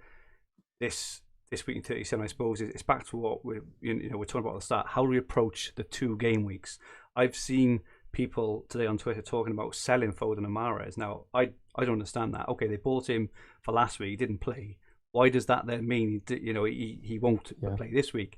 this week in 37. I suppose it's back to what we're talking about at the start. How do we approach the 2 game weeks? I've seen people today on Twitter talking about selling Foden and Mahrez. Now, I don't understand that. Okay, they bought him for last week. He didn't play. Why does that then mean he won't play this week?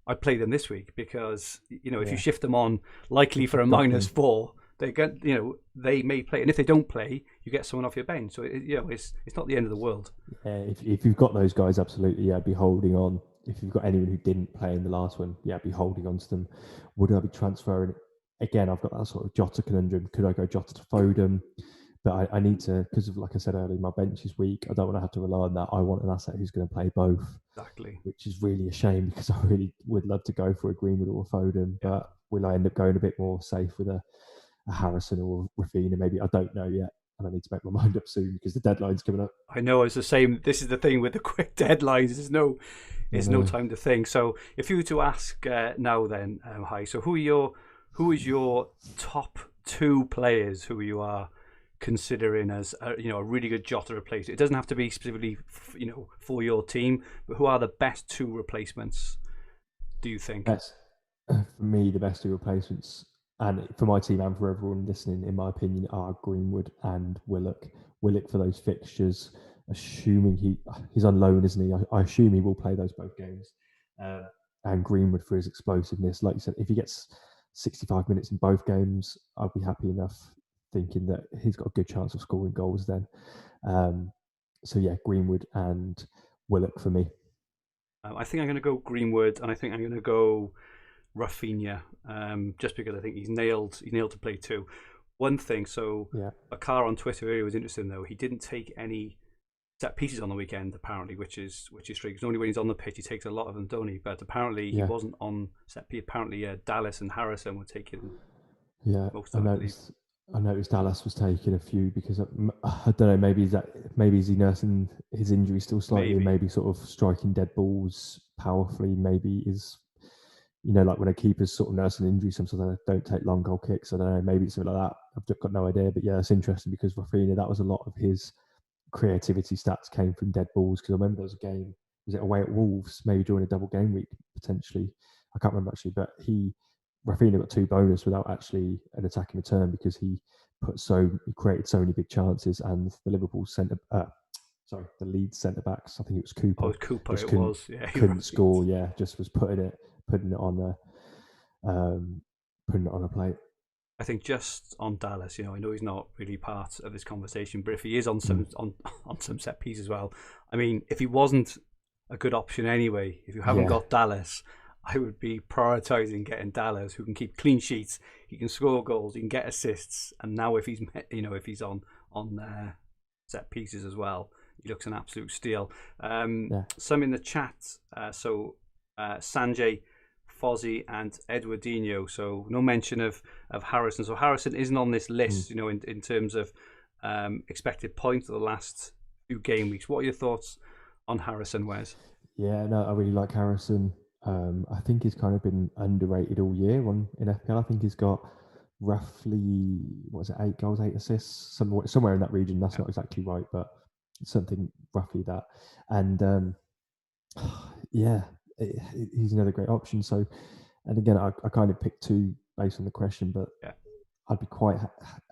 I play them this week because if you shift them on, likely for a -4, they may play, and if they don't play, you get someone off your bench. So it's not the end of the world. Yeah, if you've got those guys, absolutely, be holding on. If you've got anyone who didn't play in the last one, be holding on to them. Would I be transferring? Again, I've got that sort of Jota conundrum. Could I go Jota to Foden? But I need to, because of, like I said earlier, my bench is weak. I don't want to have to rely on that. I want an asset who's going to play both. Exactly. Which is really a shame, because I really would love to go for a Greenwood or a Foden. But will I end up going a bit more safe with a Harrison or Rafinha? Maybe. I don't know yet. And I need to make my mind up soon because the deadline's coming up. I know, it's the same. This is the thing with the quick deadlines. There's no time to think. So if you were to ask now then, so who is your top 2 players who you are considering as a really good Jota replacement? It doesn't have to be specifically for your team, but who are the best 2 replacements, do you think? For me, the best 2 replacements, and for my team and for everyone listening, in my opinion, are Greenwood and Willock. Willock for those fixtures, assuming he's on loan, isn't he? I assume he will play those both games. And Greenwood for his explosiveness. Like you said, if he gets 65 minutes in both games, I'll be happy enough, thinking that he's got a good chance of scoring goals then. Greenwood and Willock for me. I think I'm going to go Greenwood, and I think I'm going to go Rafinha, just because I think he's nailed to play 2. One thing, a car on Twitter earlier was interesting though. He didn't take any set pieces on the weekend, apparently, which is strange. Because normally when he's on the pitch, he takes a lot of them, don't he? But apparently he wasn't on set piece. Apparently Dallas and Harrison were taking most of them. I noticed Dallas was taking a few because I don't know. Maybe is he nursing his injury still slightly, and maybe sort of striking dead balls powerfully. Maybe is like when a keeper's sort of nursing injury, sometimes they don't take long goal kicks. I don't know. Maybe it's something like that. I've got no idea. But yeah, it's interesting because Rafinha, that was a lot of his creativity stats came from dead balls. Because I remember there was a game, was it away at Wolves, maybe during a double game week potentially. I can't remember actually, but Rafinha got 2 bonus without actually an attacking return because he created so many big chances, and the Liverpool the Leeds centre backs, I think it was Cooper. Oh, it was Cooper. It was. Yeah, couldn't score. Yeah, just was putting it on a plate. I think just on Dallas, I know he's not really part of this conversation, but if he is on some on some set piece as well, I mean, if he wasn't a good option anyway, if you haven't got Dallas, I would be prioritising getting Dallas, who can keep clean sheets, he can score goals, he can get assists, and now if he's on set pieces as well, he looks an absolute steal. Some in the chat, Sanjay, Fozzie and Edwardinho, so no mention of Harrison. So Harrison isn't on this list, in terms of expected points of the last few game weeks. What are your thoughts on Harrison, Wes? Yeah, no, I really like Harrison. I think he's kind of been underrated all year in FPL. I think he's got roughly, 8 goals, 8 assists, somewhere in that region. That's not exactly right, but something roughly that. And he's another great option. So, and again, I kind of picked 2 based on the question, but I'd be quite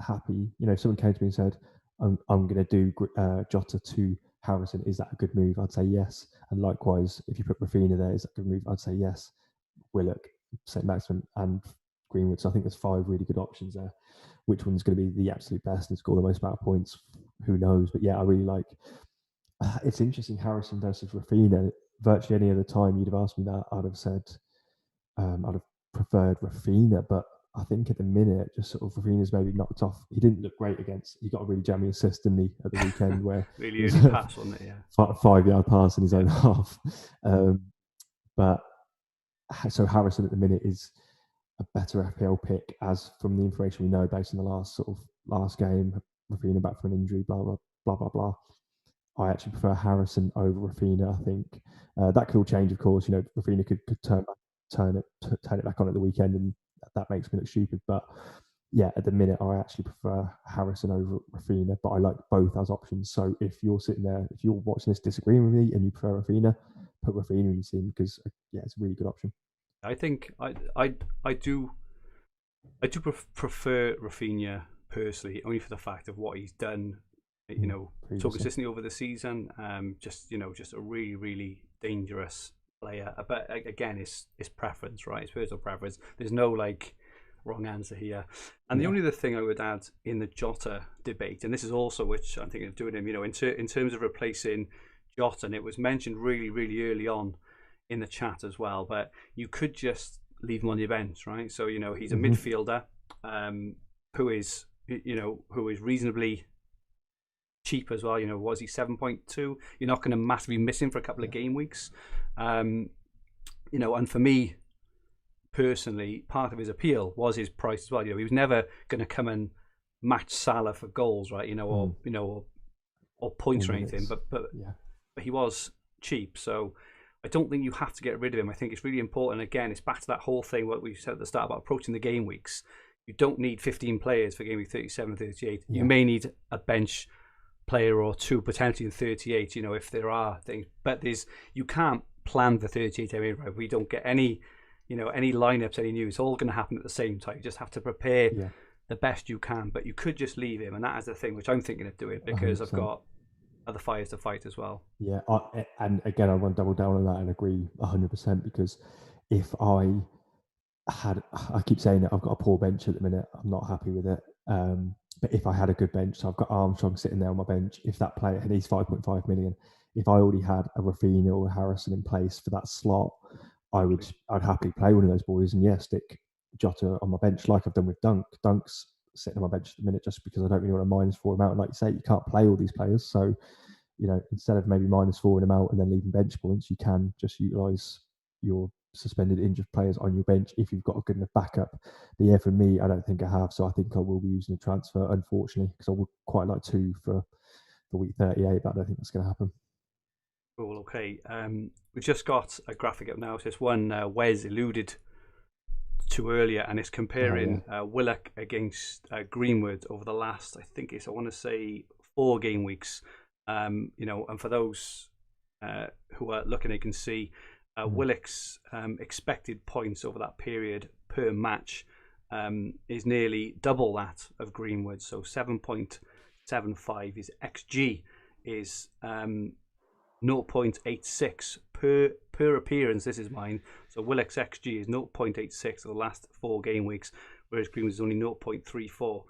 happy. If someone came to me and said, I'm going to do Jota to Harrison, is that a good move? I'd say yes. And likewise, if you put Rafinha there, is that a good move? I'd say yes. Willock, St. Maximin, and Greenwood. So I think there's 5 really good options there. Which one's going to be the absolute best and score the most amount of points? Who knows? But yeah, I really like. It's interesting, Harrison versus Rafinha. Virtually any other time you'd have asked me that, I'd have said I'd have preferred Rafinha, but I think at the minute, just sort of Rafinha's maybe knocked off. He didn't look great against. He got a really jammy assist, didn't he, at the weekend where really early pass, wasn't it? Yeah, 5-yard pass in his own half. But so Harrison at the minute is a better FPL pick, as from the information we know based on the last game. Rafinha back from an injury, blah blah blah blah blah. I actually prefer Harrison over Rafinha. I think that could all change, of course. Rafinha could turn it back on at the weekend, and that makes me look stupid. But yeah, at the minute, I actually prefer Harrison over Rafinha. But I like both as options. So if you're sitting there, if you're watching this disagreeing with me, and you prefer Rafinha, put Rafinha in your team because it's a really good option. I think I do prefer Rafinha personally, only for the fact of what he's done. So consistently over the season, just a really, really dangerous player. But again, it's preference, right? It's personal preference. There's no wrong answer here. And the only other thing I would add in the Jota debate, and this is also which I'm thinking of doing him, in terms of replacing Jota, and it was mentioned really, really early on in the chat as well. But you could just leave him on your bench, right? So he's a midfielder who is reasonably cheap as well. Was he 7.2? You're not going to massively miss him for a couple of game weeks. And for me personally, part of his appeal was his price as well. He was never going to come and match Salah for goals, right? Or points or anything. But he was cheap, so I don't think you have to get rid of him. I think it's really important. Again, it's back to that whole thing what we said at the start about approaching the game weeks. You don't need 15 players for game week 37, 38. You may need a bench player or 2 potentially in 38, if there are things, but you can't plan the 38 right? We don't get any lineups, any news. It's all going to happen at the same time. You just have to prepare the best you can, but you could just leave him, and that is the thing which I'm thinking of doing because 100%. I've got other fires to fight as well. And again, I want to double down on that and agree 100%, because if I keep saying that I've got a poor bench at the minute, I'm not happy with it. But if I had a good bench, so I've got Armstrong sitting there on my bench, if that player, and he's 5.5 million, if I already had a Rafinha or a Harrison in place for that slot, I'd happily play one of those boys and stick Jota on my bench like I've done with Dunk. Dunk's sitting on my bench at the minute just because I don't really want to -4 him out. And like you say, you can't play all these players. So, instead of maybe -4 him out and then leaving bench points, you can just utilise your suspended injured players on your bench if you've got a good enough backup. But for me, I don't think I have, so I think I will be using a transfer, unfortunately, because I would quite like 2 for week 38, but I don't think that's going to happen. Cool, okay. We've just got a graphic up now. So it's one Wes alluded to earlier, and it's comparing Willock against Greenwood over the last, I want to say 4 game weeks. And for those who are looking, they can see Willock's expected points over that period per match is nearly double that of Greenwood. So 7.75. His XG is 0.86 per appearance. This is mine. So Willock's XG is 0.86 for the last 4 game weeks, whereas Greenwood is only 0.34.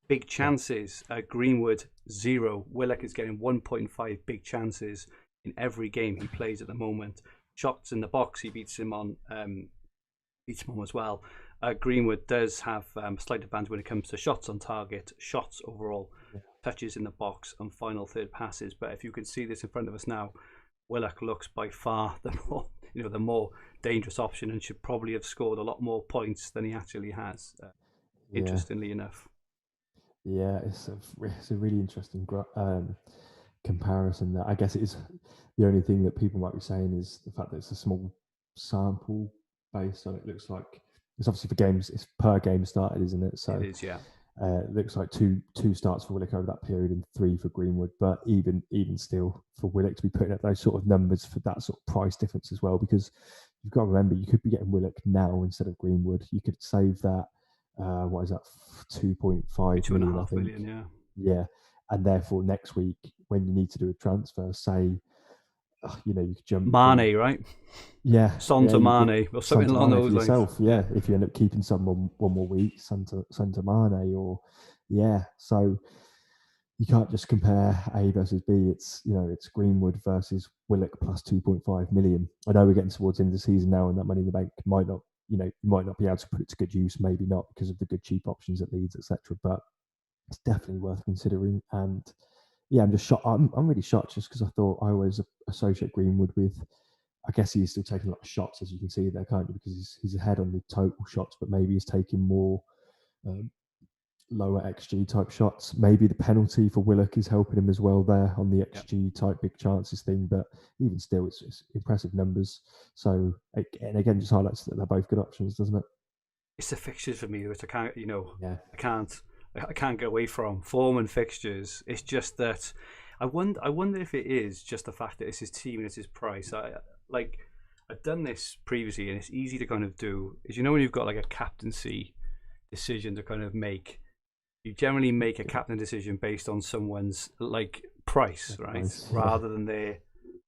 Big chances, Greenwood 0. Willock is getting 1.5 big chances in every game he plays at the moment. Shots in the box, he beats him on as well. Greenwood does have a slight advantage when it comes to shots on target, shots overall, touches in the box, and final third passes. But if you can see this in front of us now, Willock looks by far the more dangerous option and should probably have scored a lot more points than he actually has. Interestingly enough. Yeah, it's a really interesting comparison. That I guess it is the only thing that people might be saying is the fact that it's a small sample base, and it looks like it's obviously for games. It's per game started, isn't it? So it is, yeah. It looks like two starts for Willock over that period and 3 for Greenwood. But even still, for Willock to be putting up those sort of numbers for that sort of price difference as well, because you've got to remember you could be getting Willock now instead of Greenwood. You could save that. What is that? 2.5 million, I think. Million, yeah. And therefore, next week when you need to do a transfer, say, you could jump Mane, right? Yeah, Son to Mane or something along those lines. Yourself, yeah. If you end up keeping someone one more week, Son to Mane, or so you can't just compare A versus B. It's it's Greenwood versus Willock plus 2.5 million. I know we're getting towards the end of the season now, and that money in the bank might not, you might not be able to put it to good use. Maybe not because of the good cheap options at Leeds, etc. But it's definitely worth considering. And yeah, I'm just shocked. I'm really shocked just because I thought I always associate Greenwood with. I guess he's still taking a lot of shots, as you can see there, can't you? Because he's ahead on the total shots, but maybe he's taking more lower XG type shots. Maybe the penalty for Willock is helping him as well there on the XG type big chances thing. But even still, it's impressive numbers. So, and again, just highlights that they're both good options, doesn't it? It's the fixtures for me, which I can't, I can't get away from. Form and fixtures. It's just that I wonder if it is just the fact that it's his team and it's his price. I've done this previously, and it's easy to kind of do. Is when you've got like a captaincy decision to kind of make, you generally make a captain decision based on someone's like price, right, rather than their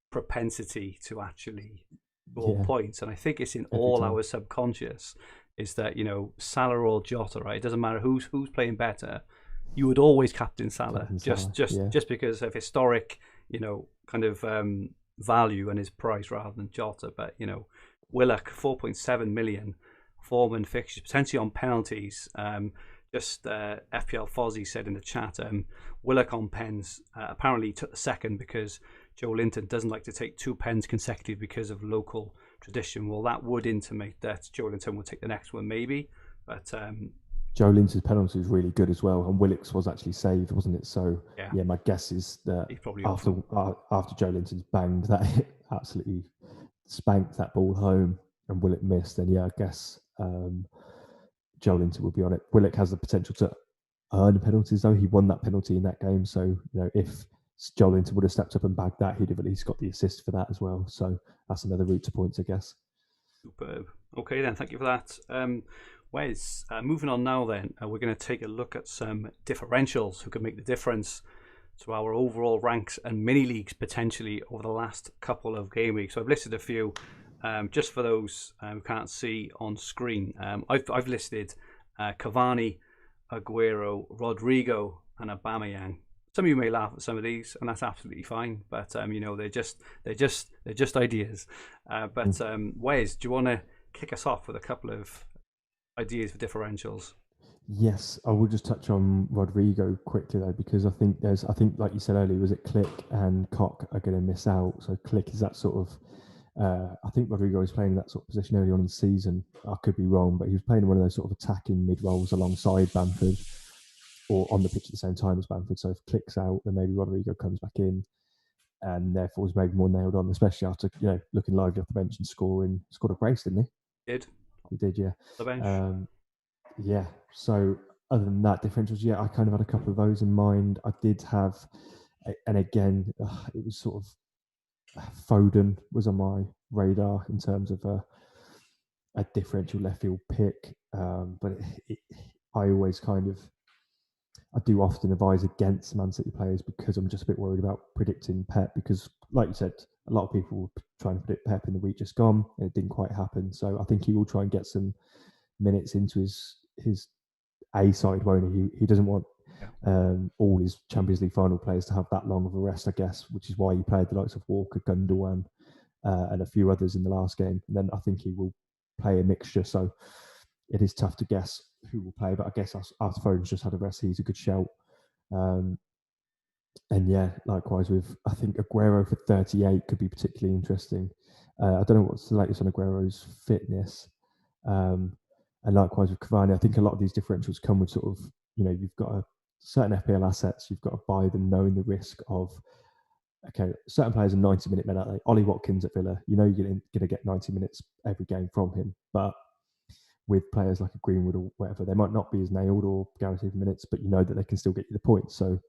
propensity to actually score points. And I think it's in our subconscious is that Salah or Jota, right? It doesn't matter who's playing better. You would always captain Salah, just because of historic, kind of value and his price rather than Jota. But Willock 4.7 million, form and fixtures, potentially on penalties. FPL Fozzie said in the chat, Willock on pens apparently took the second because Joe Linton doesn't like to take 2 pens consecutive because of local tradition. Well, that would intimate that Joe Linton would take the next one, maybe. But Joe Linton's penalty was really good as well, and Willock's was actually saved, wasn't it? So my guess is that after Joe Linton's banged that, absolutely spanked that ball home, and Willock missed, then I guess Joe Linton will be on it. Willock has the potential to earn penalties, though. He won that penalty in that game, so if Joe Linton would have stepped up and bagged that, he'd have at least got the assist for that as well. So that's another route to points, I guess. Superb. Okay, then, thank you for that. Wes, moving on now then, we're going to take a look at some differentials who can make the difference to our overall ranks and mini leagues potentially over the last couple of game weeks. So I've listed a few just for those who can't see on screen. I've listed Cavani, Aguero, Rodrigo, and Aubameyang. Some of you may laugh at some of these, and that's absolutely fine. But they're just ideas. Wes, do you want to kick us off with a couple of ideas for differentials? Yes, I will just touch on Rodrigo quickly though, because I think like you said earlier, was it Click and Cock are going to miss out. So Click is that sort of. I think Rodrigo was playing that sort of position early on in the season. I could be wrong, but he was playing one of those sort of attacking mid roles alongside Bamford, or on the pitch at the same time as Bamford. So if Click's out, then maybe Rodrigo comes back in, and therefore is maybe more nailed on, especially after looking lively off the bench and scored a brace, didn't he? He did, yeah. The bench. Yeah. So other than that, differentials, I kind of had a couple of those in mind. I did have, and again, it was sort of Foden was on my radar in terms of a differential left field pick, but I always I do often advise against Man City players because I'm just a bit worried about predicting Pep, because like you said, a lot of people were trying to predict Pep in the week just gone and it didn't quite happen. So I think he will try and get some minutes into his A side, won't he? He doesn't want Yeah. all his Champions League final players to have that long of a rest, I guess, which is why he played the likes of Walker, Gundogan, and a few others in the last game. And then I think he will play a mixture. So it is tough to guess who will play, but I guess after Foden's just had a rest, he's a good shout. And yeah, likewise with, I think Aguero for 38 could be particularly interesting. I don't know what's the latest on Aguero's fitness. And likewise with Cavani, I think a lot of these differentials come with sort of, you've got certain FPL assets, you've got to buy them knowing the risk of, okay, certain players are 90-minute men, aren't they? Ollie Watkins at Villa, you're going to get 90 minutes every game from him. But with players like a Greenwood or whatever, they might not be as nailed or guaranteed minutes, but you know that they can still get you the points. So,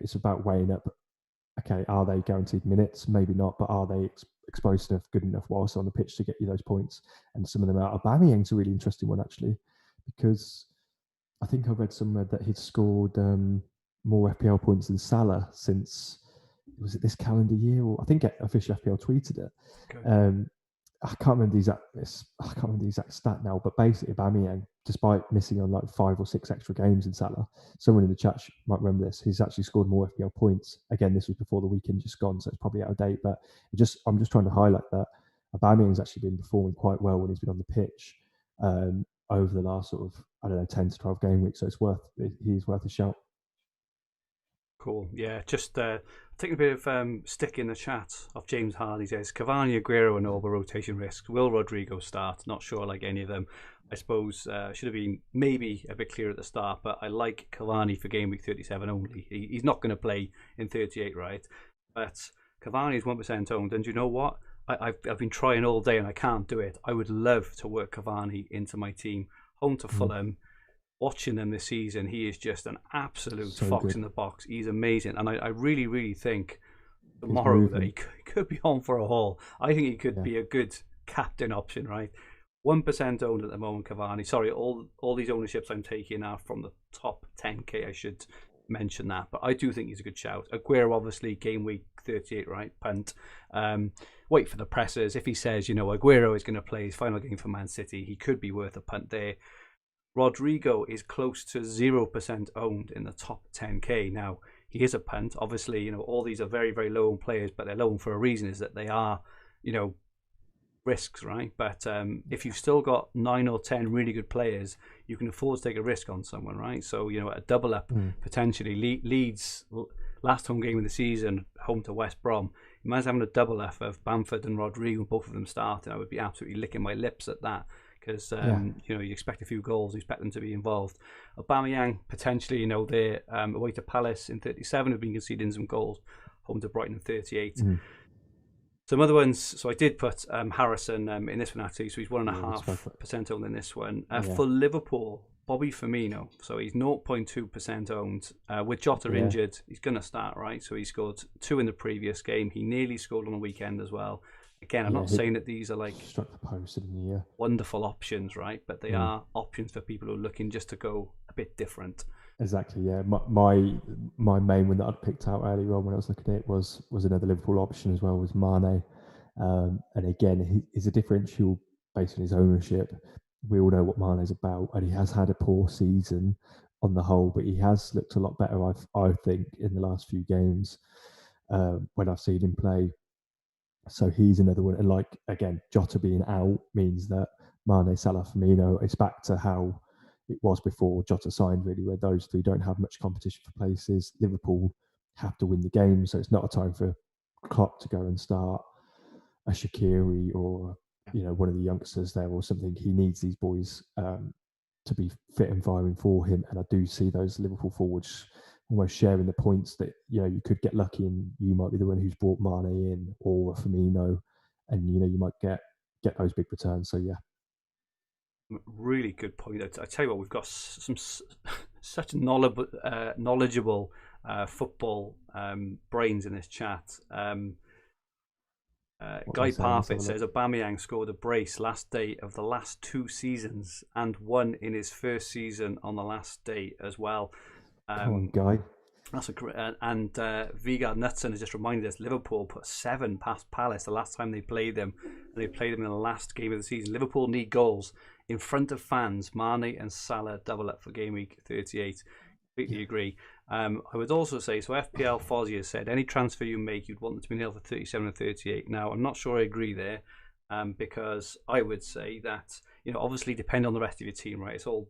it's about weighing up, okay, are they guaranteed minutes? Maybe not, but are they exposed enough, good enough whilst on the pitch to get you those points? And some of them are. Aubameyang's a really interesting one, actually, because I think I read somewhere that he'd scored more FPL points than Salah since, was it this calendar year? Or I think official FPL tweeted it. Okay. I can't remember the exact stat now, but basically Aubameyang, despite missing on like 5 or 6 extra games in Salah, someone in the chat might remember this, he's actually scored more FPL points. Again, this was before the weekend just gone, so it's probably out of date, but I'm just trying to highlight that Aubameyang's actually been performing quite well when he's been on the pitch over the last sort of, 10 to 12 game weeks, so he's worth a shout. Cool. Yeah, just taking a bit of stick in the chat of James Hardy says Cavani, Aguero, and over rotation risks. Will Rodrigo start? Not sure like any of them. I suppose should have been maybe a bit clearer at the start, but I like Cavani for game week 37 only. He's not going to play in 38, right? But Cavani is 1% owned, and you know what? I've been trying all day and I can't do it. I would love to work Cavani into my team. Home to Fulham. Watching him this season, he is just an absolute fox in the box. He's amazing, and I really, really think tomorrow that he could be on for a haul. I think he could be a good captain option, right? 1% owned at the moment, Cavani. Sorry, all these ownerships I'm taking are from the top 10k. I should mention that, but I do think he's a good shout. Aguero, obviously, game week 38, right? Punt. Wait for the pressers. If he says, Aguero is going to play his final game for Man City, he could be worth a punt there. Rodrigo is close to 0% owned in the top 10k. Now, he is a punt. Obviously, all these are very, very low owned players, but they're low owned for a reason, is that they are, risks, right? But if you've still got 9 or 10 really good players, you can afford to take a risk on someone, right? So, a double up potentially. Leeds, last home game of the season, home to West Brom. Imagine having a double up of Bamford and Rodrigo, both of them starting. I would be absolutely licking my lips at that. Because you expect a few goals, you expect them to be involved. Aubameyang potentially, they're away to Palace in 37, have been conceding some goals. Home to Brighton in 38. Some other ones. So I did put Harrison in this one actually. So he's 1.5% owned in this one. For Liverpool, Bobby Firmino. So he's 0.2% owned. With Jota injured, he's going to start, right? So he scored 2 in the previous game. He nearly scored on the weekend as well. Again, I'm not saying that these are like struck the post in the year. Wonderful options, right? But they are options for people who are looking just to go a bit different. Exactly, yeah. My main one that I'd picked out earlier on when I was looking at it was another Liverpool option as well, was Mane. And again, he's a differential based on his ownership. We all know what Mane's about, and he has had a poor season on the whole, but he has looked a lot better, I think, in the last few games when I've seen him play. So he's another one. And again, Jota being out means that Mane, Salah, Firmino, it's back to how it was before Jota signed, really, where those three don't have much competition for places. Liverpool have to win the game, so it's not a time for Klopp to go and start a Shaqiri or one of the youngsters there or something. He needs these boys to be fit and firing for him, and I do see those Liverpool forwards almost sharing the points that you could get lucky and you might be the one who's brought Mane in or Firmino, and you might get those big returns. So really good point. I tell you what, we've got such knowledgeable football brains in this chat. Guy Parfit says Aubameyang scored a brace last day of the last 2 seasons and won in his first season on the last day as well. Come on, Guy. That's a great. And Vigard Knutson has just reminded us Liverpool put 7 past Palace the last time they played them, and they played them in the last game of the season. Liverpool need goals in front of fans. Mane and Salah double up for game week 38. Completely agree. I would also say, so FPL Fozzy has said, any transfer you make, you'd want them to be nil for 37 and 38. Now, I'm not sure I agree there, because I would say that, obviously depend on the rest of your team, right? It's all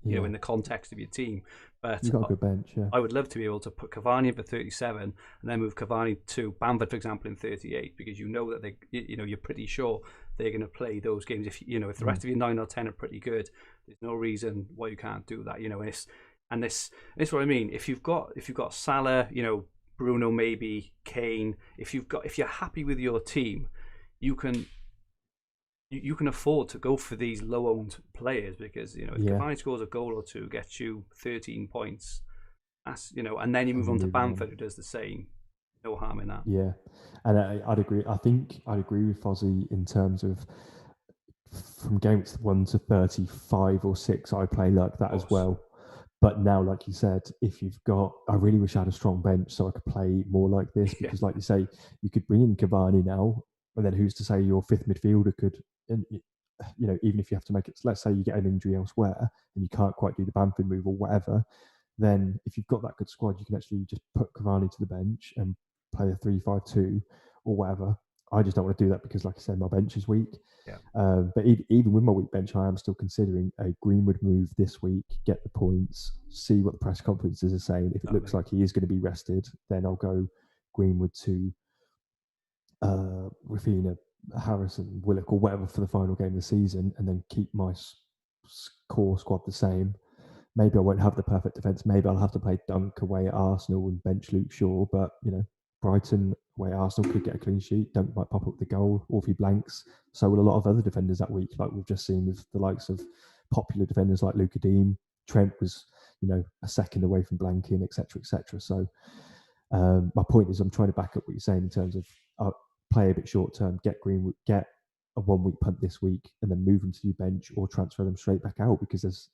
in the context of your team. But you've got a good bench, yeah. I would love to be able to put Cavani in for 37 and then move Cavani to Bamford, for example, in 38, because that you're pretty sure they're going to play those games. If the rest of your 9 or 10 are pretty good, there's no reason why you can't do that. And this is what I mean. If you've got Salah, Bruno, maybe Kane. If you're happy with your team, you can afford to go for these low-owned players, because if Cavani scores a goal or two, gets you 13 points, that's and then you move on to Bamford, who does the same. No harm in that. Yeah, and I'd agree. I think I'd agree with Fozzy in terms of from games 1 to 35 or 6, I play like that as well. But now, like you said, I really wish I had a strong bench so I could play more like this, because like you say, you could bring in Cavani now, and then who's to say your fifth midfielder could, and even if you have to make it, let's say you get an injury elsewhere and you can't quite do the Bamford move or whatever, then if you've got that good squad, you can actually just put Cavani to the bench and play a 3-5-2 or whatever. I just don't want to do that because, like I said, my bench is weak. Yeah. But even with my weak bench, I am still considering a Greenwood move this week, get the points, see what the press conferences are saying. If it looks like he is going to be rested, then I'll go Greenwood to Rafinha, Harrison, Willock, or whatever for the final game of the season, and then keep my core squad the same. Maybe I won't have the perfect defence. Maybe I'll have to play Dunk away at Arsenal and bench Luke Shaw, but Brighton away at Arsenal could get a clean sheet. Dunk might pop up the goal, or if he blanks, so will a lot of other defenders that week, like we've just seen with the likes of popular defenders like Luka Dean. Trent was, a second away from blanking, etc., etc. So my point is, I'm trying to back up what you're saying in terms of play a bit short term, get Greenwood, get a 1 week punt this week, and then move them to your bench or transfer them straight back out, because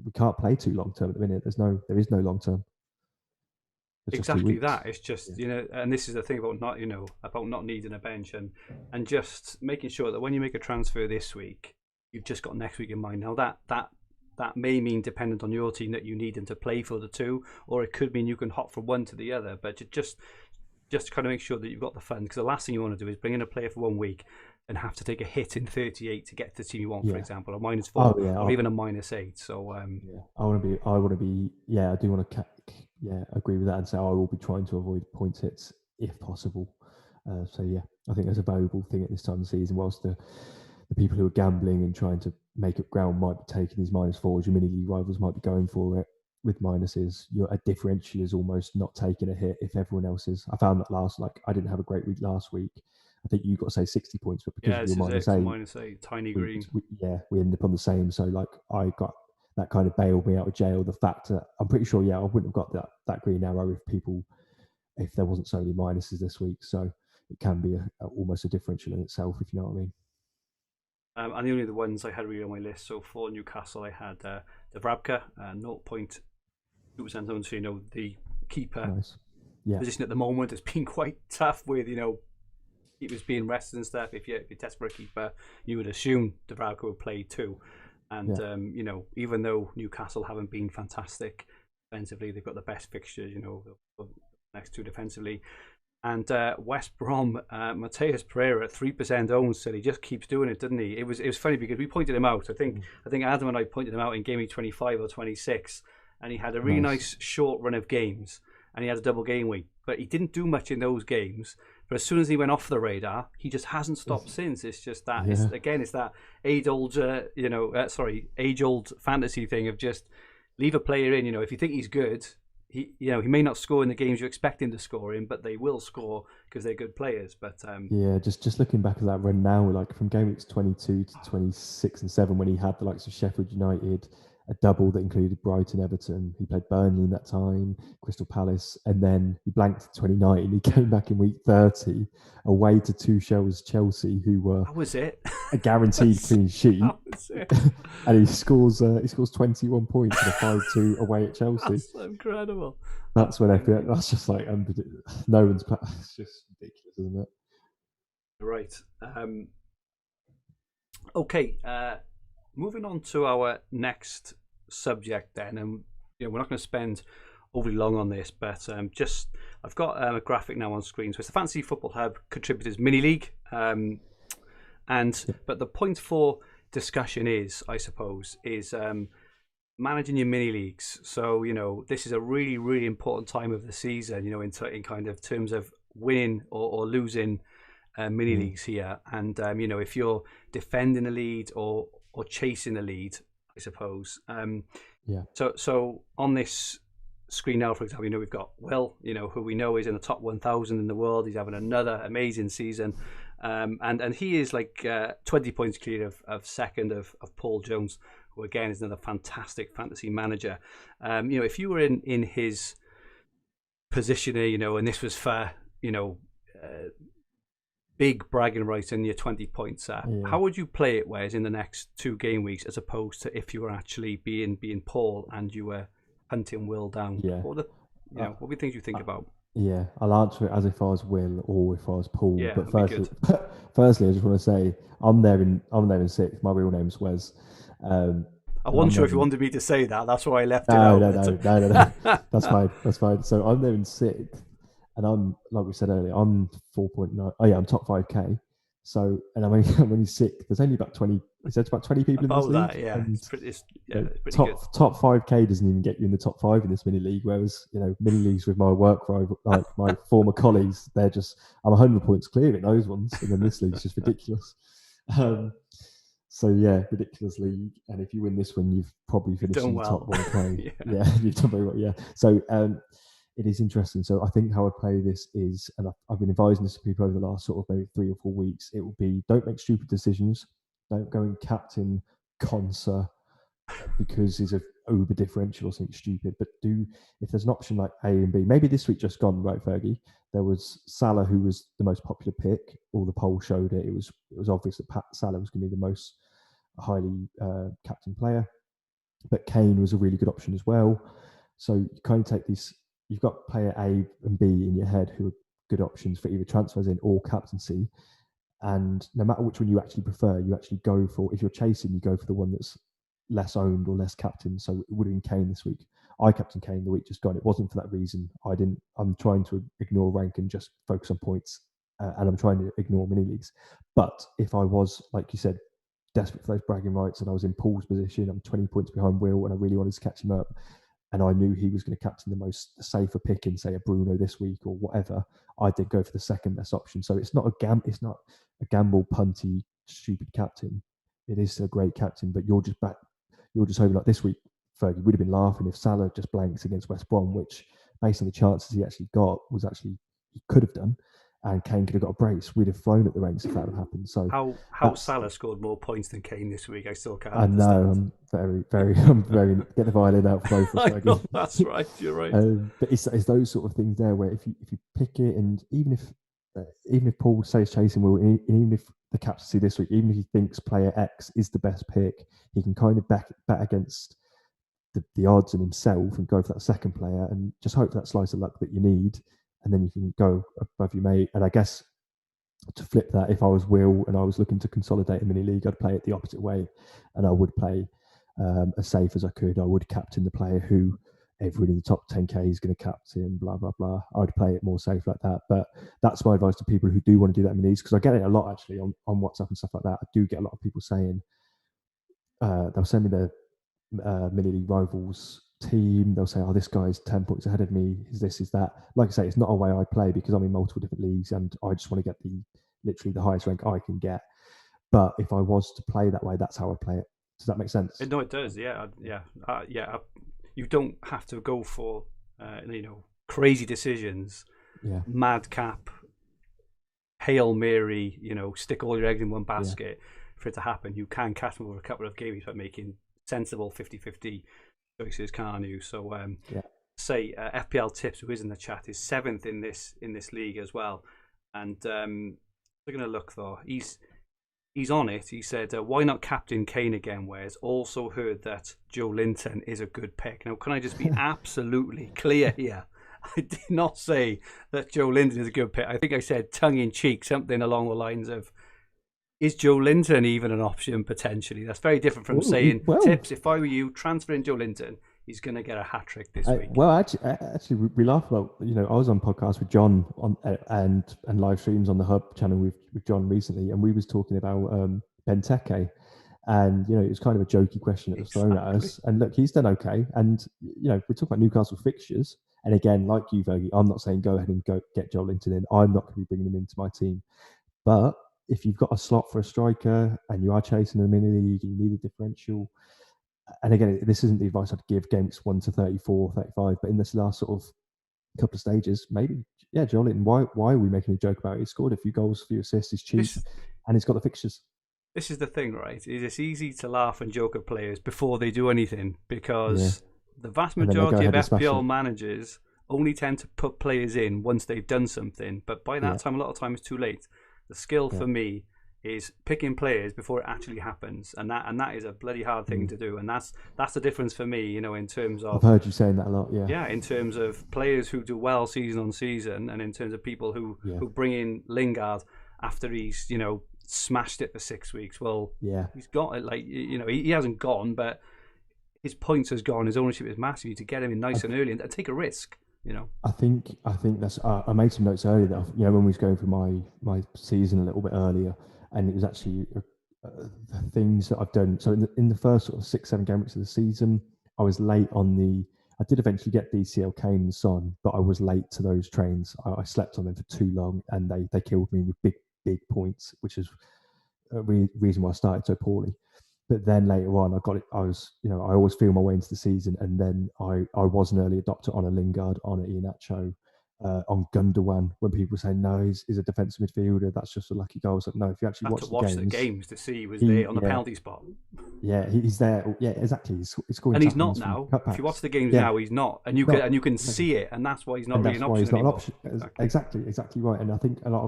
we can't play too long term at the minute. There is no long term. Exactly that. It's just and this is the thing about not needing a bench, and just making sure that when you make a transfer this week, you've just got next week in mind. Now that may mean, dependent on your team, that you need them to play for the two, or it could mean you can hop from one to the other. But just kind of make sure that you've got the funds, because the last thing you want to do is bring in a player for 1 week and have to take a hit in 38 to get to the team you want, for example, a -4 or even a -8. So I do want to agree with that and say I will be trying to avoid point hits if possible. I think that's a valuable thing at this time of the season, whilst the people who are gambling and trying to make up ground might be taking these -4s. Your mini league rivals might be going for it with minuses. A differential is almost not taking a hit if everyone else is. I found that I didn't have a great week last week. I think you got to say 60 points, but because of your -8, tiny green. We ended up on the same. So I got that kind of bailed me out of jail. The fact that I'm pretty sure, I wouldn't have got that green arrow if there wasn't so many minuses this week. So it can be almost a differential in itself, if you know what I mean. And the only other ones I had really on my list, so for Newcastle, I had Dubravka, 0.2% owned. So the keeper position at the moment has been quite tough with keepers being rested and stuff. If you're desperate for a keeper, you would assume Dubravka would play too. And even though Newcastle haven't been fantastic defensively, they've got the best fixtures. The next two defensively. And West Brom, Mateus Pereira at 3% owned, so he just keeps doing it, doesn't he? It was funny because we pointed him out. I think Adam and I pointed him out in game week 25 or 26, and he had a really nice short run of games, and he had a double game week. But he didn't do much in those games. But as soon as he went off the radar, he just hasn't stopped since. It's just that it's that age-old fantasy thing of just leave a player in. If you think he's good, he may not score in the games you expect him to score in, but they will score because they're good players. But just looking back at that run now, like from game weeks 22 to 26 and 7, when he had the likes of Sheffield United, a double that included Brighton, Everton. He played Burnley in that time, Crystal Palace, and then he blanked 29. He came back in week 30 away to Tuchel's Chelsea, who were a guaranteed clean sheet. And he scores 21 points in a 5-2 away at Chelsea. That's incredible. That's when that's just like no one's. It's just ridiculous, isn't it? Right. Okay, moving on to our next subject then, and we're not going to spend overly long on this, but I've got a graphic now on screen. So it's the Fantasy Football Hub Contributors Mini League, but the point for discussion is, I suppose, managing your mini leagues. So this is a really, really important time of the season. In kind of terms of winning or losing mini leagues here, and if you're defending a lead or chasing a lead, I suppose. So on this screen now, for example, we've got Will, who we know is in the top 1,000 in the world. He's having another amazing season, and he is like 20 points clear of second of Paul Jones, who again is another fantastic fantasy manager. If you were in his position here, and this was for big bragging rights in your 20 points, how would you play it? Whereas in the next 2 game weeks, as opposed to if you were actually being Paul and you were hunting Will down. What were the things you think about? Yeah, I'll answer it as if I was Will or if I was Paul. Yeah, but firstly, I just want to say I'm there in 6th. My real name's Wes. I wasn't sure if you wanted me to say that. That's why I left it out. No. That's fine. So I'm there in 6th, and I'm, like we said earlier, I'm 4.9. Oh yeah, I'm top 5k. So, and I'm only 6th. There's only about 20. There's about 20 people about in this league. That, yeah. It's pretty good. Top 5k doesn't even get you in the top 5 in this mini league. Whereas mini leagues with my work rival, like my former colleagues, I'm 100 points clear in those ones, and then this league's just ridiculous. So yeah, ridiculous league. And if you win this one, you've probably finished in the top 1k. Yeah, you've done very well. Yeah. So it is interesting. So I think how I play this is, and I've been advising this to people over the last sort of maybe 3 or 4 weeks. It will be, don't make stupid decisions. Don't go and captain Conser because he's a uber differential or something stupid. But if there's an option like A and B, maybe this week just gone, right, Fergie? There was Salah, who was the most popular pick. All the polls showed it. It was obvious that Salah was going to be the most highly captain player. But Kane was a really good option as well. So you kind of take these, you've got player A and B in your head who are good options for either transfers in or captaincy. And no matter which one you actually prefer, you actually go for, if you're chasing, you go for the one that's less owned or less captain. So it would have been Kane this week. I captained Kane the week just gone. It wasn't for that reason. I'm trying to ignore rank and just focus on points. And I'm trying to ignore mini leagues. But if I was, like you said, desperate for those bragging rights and I was in Paul's position, I'm 20 points behind Will and I really wanted to catch him up, and I knew he was going to captain the safer pick in, say, a Bruno this week or whatever, I did go for the second best option. So it's not a gamble, punty, stupid captain. It is a great captain, but you're just hoping, like this week, Fergie would have been laughing if Salah just blanks against West Brom, which, based on the chances he actually got, he could have done, and Kane could have got a brace. We'd have flown at the ranks if that had happened. So how Salah scored more points than Kane this week, I still can't understand. I know, I'm very get the violin out for both of us. That's right, you're right. But it's those sort of things there where if you pick it, and even if Paul says chasing Will, and even if the captaincy this week, even if he thinks player X is the best pick, he can kind of bet against the odds and himself and go for that second player and just hope for that slice of luck that you need, and then you can go above your mate. And I guess to flip that, if I was Will and I was looking to consolidate a mini league, I'd play it the opposite way, and I would play as safe as I could. I would captain the player who everyone in the top 10k is going to captain, blah blah blah. I would play it more safe like that. But that's my advice to people who do want to do that in minis, because I get it a lot actually on WhatsApp and stuff like that. I do get a lot of people saying they'll send me their mini league rivals team. They'll say, oh, this guy's 10 points ahead of me, is this, is that. Like I say, it's not a way I play because I'm in multiple different leagues and I just want to get literally the highest rank I can get. But if I was to play that way, that's how I play it. Does that make sense? No, it does. Yeah. You don't have to go for crazy decisions, madcap, Hail Mary, stick all your eggs in one basket for it to happen. You can catch them over a couple of games by making sensible 50-50 choices, can't you? So say FPL Tips, who is in the chat, is 7th in this league as well. And we're going to look though. He's on it. He said, why not captain Kane again, Wes? Also heard that Joe Linton is a good pick. Now, can I just be absolutely clear here? I did not say that Joe Linton is a good pick. I think I said tongue-in-cheek, something along the lines of, Is Joe Linton even an option potentially? That's very different from saying, Tips, if I were you, transferring Joe Linton, he's going to get a hat-trick this week. Well, actually, we laugh about, I was on podcast with John on and live streams on the Hub channel with John recently, and we was talking about Benteke, and it was kind of a jokey question that was thrown at us. And look, he's done okay, and we talk about Newcastle fixtures, and again, like you, Fergie, I'm not saying go ahead and go get Joe Linton in. I'm not going to be bringing him into my team, but if you've got a slot for a striker and you are chasing a mini league, you need a differential. And again, this isn't the advice I'd give games 1 to 34, 35, but in this last sort of couple of stages, maybe, Joe Linton, why are we making a joke about it? He scored a few goals, a few assists, he's cheap, and he's got the fixtures. This is the thing, right? It's easy to laugh and joke at players before they do anything, because the vast majority of FPL managers only tend to put players in once they've done something, but by that time, a lot of time, it's too late. The skill for me is picking players before it actually happens, and that is a bloody hard thing to do, and that's the difference for me, in terms of. I've heard you saying that a lot, yeah. Yeah, in terms of players who do well season on season, and in terms of people who bring in Lingard after he's smashed it for 6 weeks. Well, he's got it. He hasn't gone, but his points has gone. His ownership is massive. You to get him in nice and early and take a risk. I think that's. I made some notes earlier that when we was going through my season a little bit earlier, and it was actually the things that I've done. So in the first sort of 6-7 game weeks of the season, I was late on the. I did eventually get DCL, Kane, and Son, but I was late to those trains. I slept on them for too long, and they killed me with big points, which is a reason why I started so poorly. But then later on, I got it. I was, I always feel my way into the season, and then I was an early adopter on a Lingard, on an Iheanacho, on Gundogan. When people say no, he's a defensive midfielder, that's just a lucky goal. So no, if you actually watch the games to see was there on the penalty spot. Yeah, he's there. Yeah, exactly. He's scoring. And he's not now. If you watch the games now, he's not, and you can see it, and that's why he's not really an option anymore. Exactly right. And I think a lot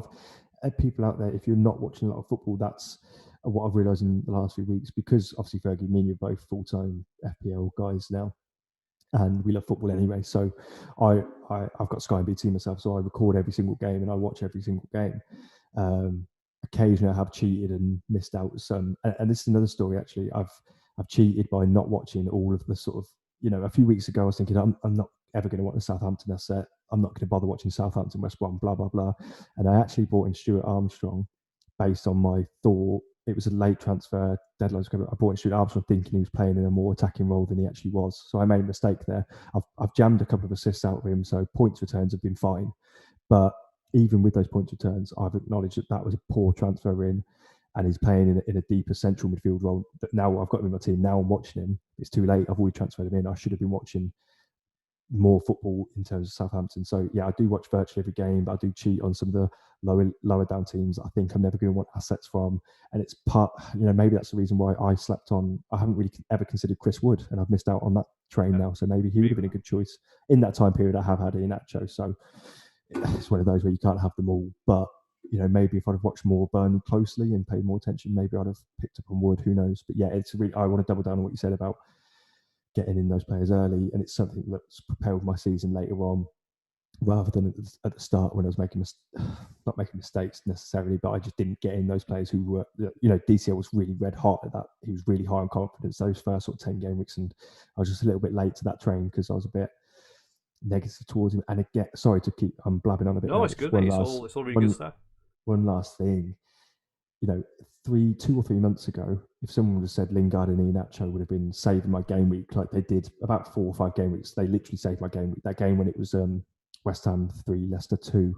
of people out there, if you're not watching a lot of football, that's what I've realised in the last few weeks, because obviously Fergie, me and you're both full-time FPL guys now, and we love football anyway. So I've got Sky and BT myself, so I record every single game and I watch every single game. Occasionally I have cheated and missed out some, and this is another story actually. I've cheated by not watching all of the sort of, a few weeks ago I was thinking I'm not ever going to watch the Southampton asset. I'm not going to bother watching Southampton, West Brom, blah blah blah. And I actually brought in Stuart Armstrong based on my thought. It was a late transfer deadline. I brought in Stuart Armstrong thinking he was playing in a more attacking role than he actually was. So I made a mistake there. I've jammed a couple of assists out of him, so points returns have been fine. But even with those points returns, I've acknowledged that was a poor transfer in, and he's playing in a deeper central midfield role. But now I've got him in my team. Now I'm watching him. It's too late. I've already transferred him in. I should have been watching more football in terms of Southampton. So yeah, I do watch virtually every game, but I do cheat on some of the lower down teams I think I'm never going to want assets from. And it's maybe that's the reason why I slept on. I haven't really ever considered Chris Wood, and I've missed out on that train now. So maybe he would have been a good choice. In that time period, I have had Iheanacho. So it's one of those where you can't have them all. But maybe if I'd have watched more Burnley closely and paid more attention, maybe I'd have picked up on Wood. Who knows? But yeah, I want to double down on what you said about getting in those players early, and it's something that's propelled my season later on, rather than at the start when I was not making mistakes necessarily, but I just didn't get in those players who were, DCL was really red hot at that. He was really high on confidence those first sort of 10 game weeks, and I was just a little bit late to that train because I was a bit negative towards him. And again, sorry to keep blabbing on a bit. No, it's good. It's all really good stuff. One last thing. 2 or 3 months ago, if someone would have said Lingard and Iheanacho would have been saving my game week like they did about 4 or 5 game weeks, they literally saved my game week. That game when it was West Ham 3, Leicester 2,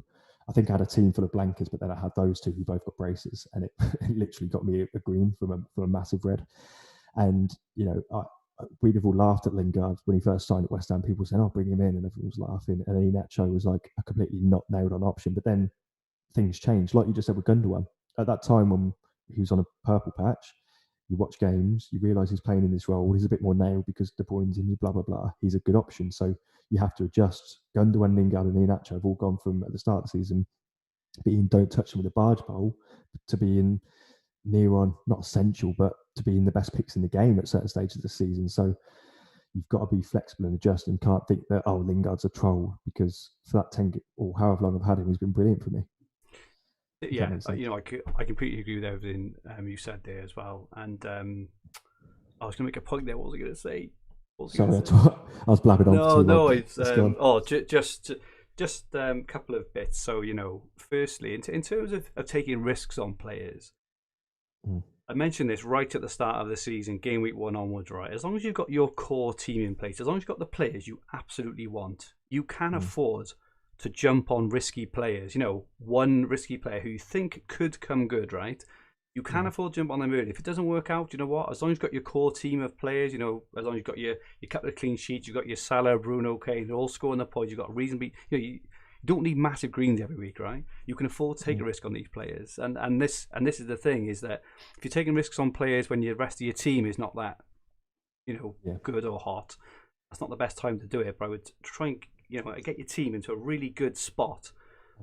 I think I had a team full of blankers, but then I had those two who both got braces, and it literally got me a green from a massive red. And we'd have all laughed at Lingard when he first signed at West Ham. People saying, "Oh, bring him in," and everyone was laughing. And Iheanacho was like a completely not nailed on option. But then things changed, like you just said with Gundogan. At that time when he was on a purple patch, you watch games, you realise he's playing in this role. He's a bit more nailed because De Bruyne's in you, blah, blah, blah. He's a good option. So you have to adjust. Gundogan, Lingard and Iheanacho have all gone from, at the start of the season, being don't touch them with a barge pole, to being near on, not essential, but to being the best picks in the game at certain stages of the season. So you've got to be flexible and adjust, and can't think that, Lingard's a troll, because for that 10 or however long I've had him, he's been brilliant for me. Yeah, I completely agree with everything you said there as well. And I was going to make a point there. What was I going to say? Sorry, I was blabbing on for too long. No, it's just a couple of bits. So firstly, in terms of taking risks on players, I mentioned this right at the start of the season, game week 1 onwards, right? As long as you've got your core team in place, as long as you've got the players you absolutely want, you can afford to jump on risky players. One risky player who you think could come good, right? You can afford to jump on them early. If it doesn't work out, you know what? As long as you've got your core team of players, as long as you've got your couple of clean sheets, you've got your Salah, Bruno, Kane, they're all scoring the points. You've got a reasonably, you don't need massive greens every week, right? You can afford to take a risk on these players, and this is the thing, is that if you're taking risks on players when the rest of your team is not that, good or hot, that's not the best time to do it. But I would try and get your team into a really good spot,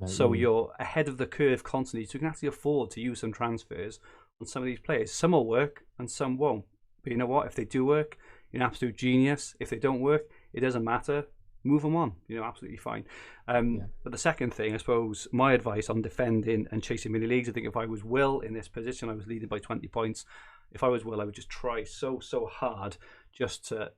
so you're ahead of the curve constantly, so you can actually afford to use some transfers on some of these players. Some will work and some won't. But you know what? If they do work, you're an absolute genius. If they don't work, it doesn't matter. Move them on. Absolutely fine. But the second thing, I suppose, my advice on defending and chasing mini leagues, I think if I was Will in this position, I was leading by 20 points. If I was Will, I would just try so hard just to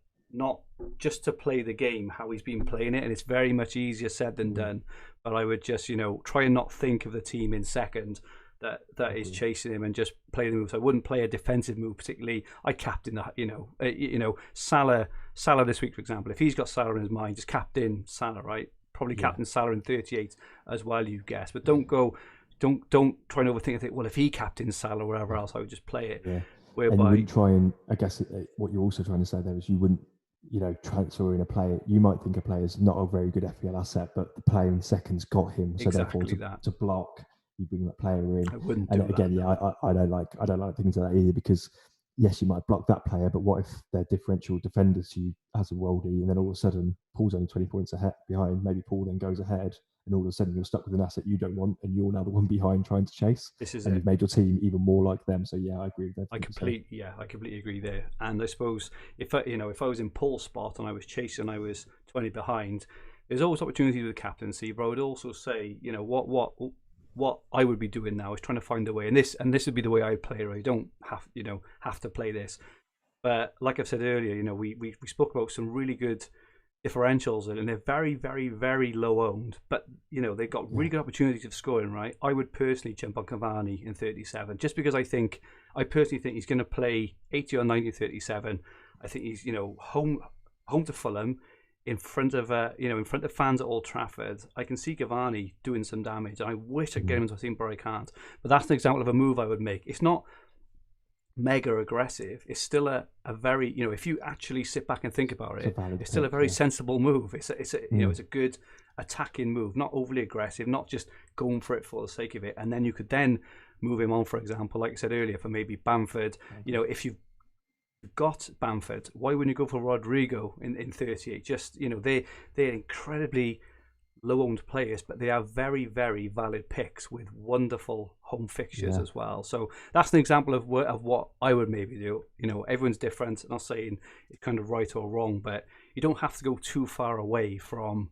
play the game how he's been playing it, and it's very much easier said than done. But I would just try and not think of the team in second that is chasing him, and just play the moves. I wouldn't play a defensive move particularly. I captain Salah this week, for example. If he's got Salah in his mind, just captain Salah, right? Probably captain Salah in 38 as well, you guess. But don't try and overthink it. Well, if he captains Salah or wherever else, I would just play it. Yeah. And you wouldn't try and, I guess what you're also trying to say there is, you wouldn't transfer in a player. You might think a player's not a very good FPL asset, but the player in second's got him, so exactly therefore to block, you bring that player in. I wouldn't and do again, that. I don't like things like that either, because yes, you might block that player, but what if their differential defenders to you as a worldie, and then all of a sudden Paul's only 20 points ahead behind, maybe Paul then goes ahead, and all of a sudden you're stuck with an asset you don't want, and you're now the one behind trying to chase. You've made your team even more like them. So yeah, I agree with that. I completely agree there. And I suppose if I was in Paul's spot and I was chasing, I was 20 behind, there's always opportunities with captaincy. But I would also say, what I would be doing now is trying to find a way, and this would be the way I play. Right, you don't have to play this. But like I've said earlier, we spoke about some really good differentials, and they're very, very, very low owned, but they've got really good opportunities of scoring, right? I would personally jump on Cavani in 37, just because I personally think he's going to play 80 or 90 37. I think he's home to Fulham, in front of fans at Old Trafford. I can see Cavani doing some damage, and I wish I could get him into a team, but I can't. But that's an example of a move I would make. It's not mega aggressive. It's still a very, if you actually sit back and think about it, it's still a very sensible move. It's a good attacking move, not overly aggressive, not just going for it for the sake of it. And then you could then move him on, for example, like I said earlier, for maybe Bamford. If you've got Bamford, why wouldn't you go for Rodrigo in 38? Just they're incredibly low-owned players, but they are very, very valid picks with wonderful home fixtures as well. So that's an example of what I would maybe do. Everyone's different. I'm not saying it's kind of right or wrong, but you don't have to go too far away from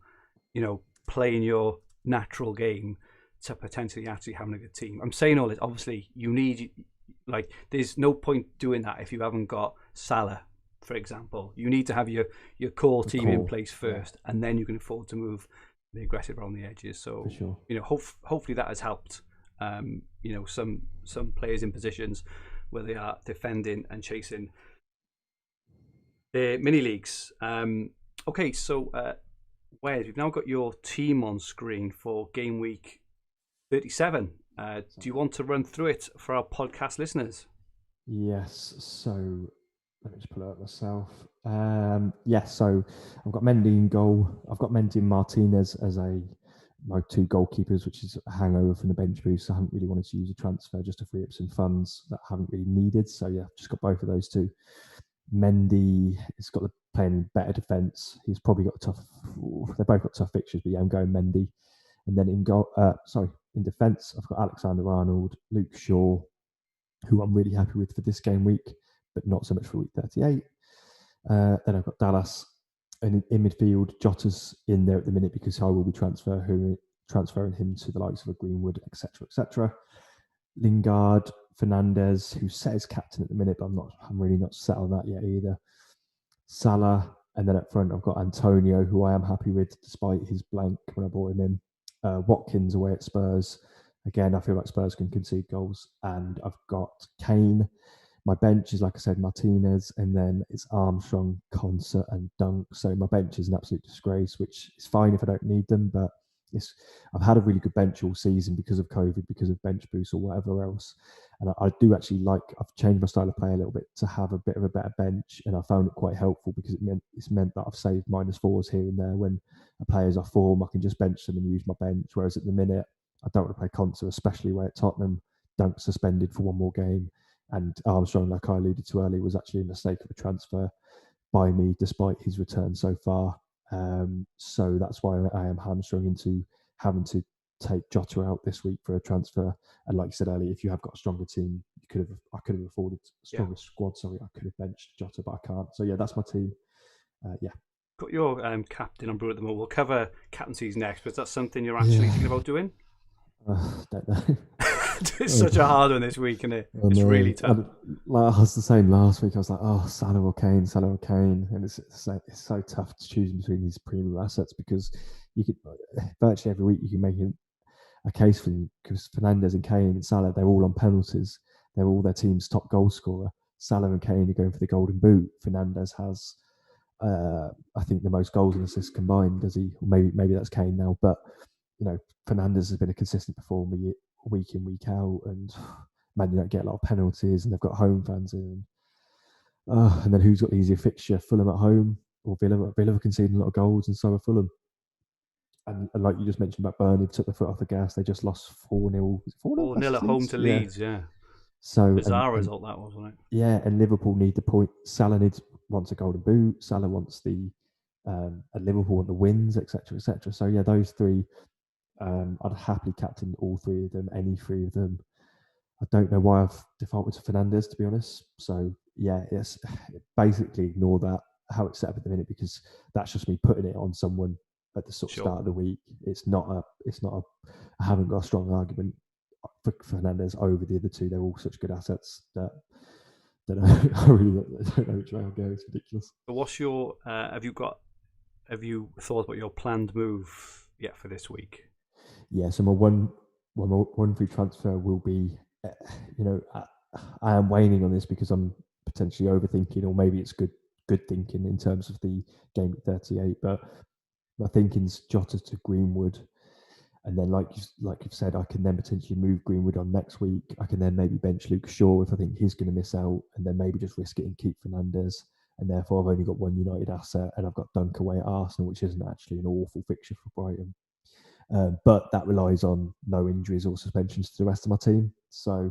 playing your natural game to potentially actually having a good team. I'm saying all this, obviously you need, there's no point doing that if you haven't got Salah, for example. You need to have your core team in place first, and then you can afford to move the aggressive around the edges. So sure. Hopefully that has helped some players in positions where they are defending and chasing the mini leagues. Okay, so Wes, we've now got your team on screen for game week 37. Do you want to run through it for our podcast listeners? Yes, so let me just pull it up myself. So I've got Mendy in goal. I've got Mendy and Martinez as my two goalkeepers, which is a hangover from the bench boost. I haven't really wanted to use a transfer just to free up some funds that I haven't really needed. So yeah, I've just got both of those two. Mendy has got playing better defence. He's probably got they've both got tough fixtures, but yeah, I'm going Mendy. And then in defence, I've got Alexander-Arnold, Luke Shaw, who I'm really happy with for this game week, but not so much for week 38. Then I've got Dallas, and in midfield, Jota's in there at the minute because I will be transferring transferring him to the likes of a Greenwood, etc., etc. Lingard, Fernandes, who's set as captain at the minute, but I'm really not set on that yet either. Salah, and then up front I've got Antonio, who I am happy with despite his blank when I brought him in. Watkins away at Spurs. Again, I feel like Spurs can concede goals. And I've got Kane. My bench is, like I said, Martinez, and then it's Armstrong, Concert, and Dunk. So my bench is an absolute disgrace, which is fine if I don't need them, but I've had a really good bench all season because of COVID, because of bench boost or whatever else. And I do actually I've changed my style of play a little bit to have a bit of a better bench, and I found it quite helpful because it's meant that I've saved -4s here and there. When a player's off form, I can just bench them and use my bench. Whereas at the minute, I don't want to play Concert, especially where at Tottenham, Dunk suspended for one more game. And Armstrong, like I alluded to earlier, was actually a mistake of a transfer by me, despite his return so far. So that's why I am hamstrung into having to take Jota out this week for a transfer. And like you said earlier, if you have got a stronger team, I could have afforded a stronger squad. Sorry, I could have benched Jota, but I can't. So yeah, that's my team. Got your captain on board at the moment. We'll cover captaincies next, but is that something you're actually thinking about doing? Don't know. It's such a hard one this week, isn't it? It's really tough. I was the same last week. I was like, Salah or Kane, and it's so tough to choose between these premium assets, because you could virtually every week you can make a case for them, because Fernandes and Kane and Salah, they're all on penalties. They're all their team's top goal scorer. Salah and Kane are going for the golden boot. Fernandes has, I think, the most goals and assists combined. Does he? Or maybe that's Kane now, but Fernandes has been a consistent performer week in, week out, and Man United get a lot of penalties, and they've got home fans in. And then who's got the easier fixture? Fulham at home, or Villa? Villa have conceded a lot of goals, and so are Fulham. And like you just mentioned about Burnley, took the foot off the gas. They just lost 4-0. 4-0 at home to Leeds, yeah. So bizarre result that was, wasn't it? Yeah, and Liverpool need the point. Salah wants a golden boot. Salah wants and Liverpool want the wins, etc., etc. So yeah, those three. I'd happily captain all three of them, any three of them. I don't know why I've defaulted to Fernandes, to be honest. So yeah, it's basically ignore that, how it's set up at the minute, because that's just me putting it on someone at the start of the week. I haven't got a strong argument for Fernandes over the other two. They're all such good assets that I really don't know which way I'll go. It's ridiculous. So what's your have you thought about your planned move yet for this week? Yeah, so my one free transfer will be, I am waning on this because I'm potentially overthinking, or maybe it's good thinking in terms of the game at 38. But my thinking's Jota to Greenwood, and then like you've said, I can then potentially move Greenwood on next week. I can then maybe bench Luke Shaw if I think he's going to miss out, and then maybe just risk it and keep Fernandes. And therefore, I've only got one United asset, and I've got Dunk away at Arsenal, which isn't actually an awful fixture for Brighton. But that relies on no injuries or suspensions to the rest of my team. So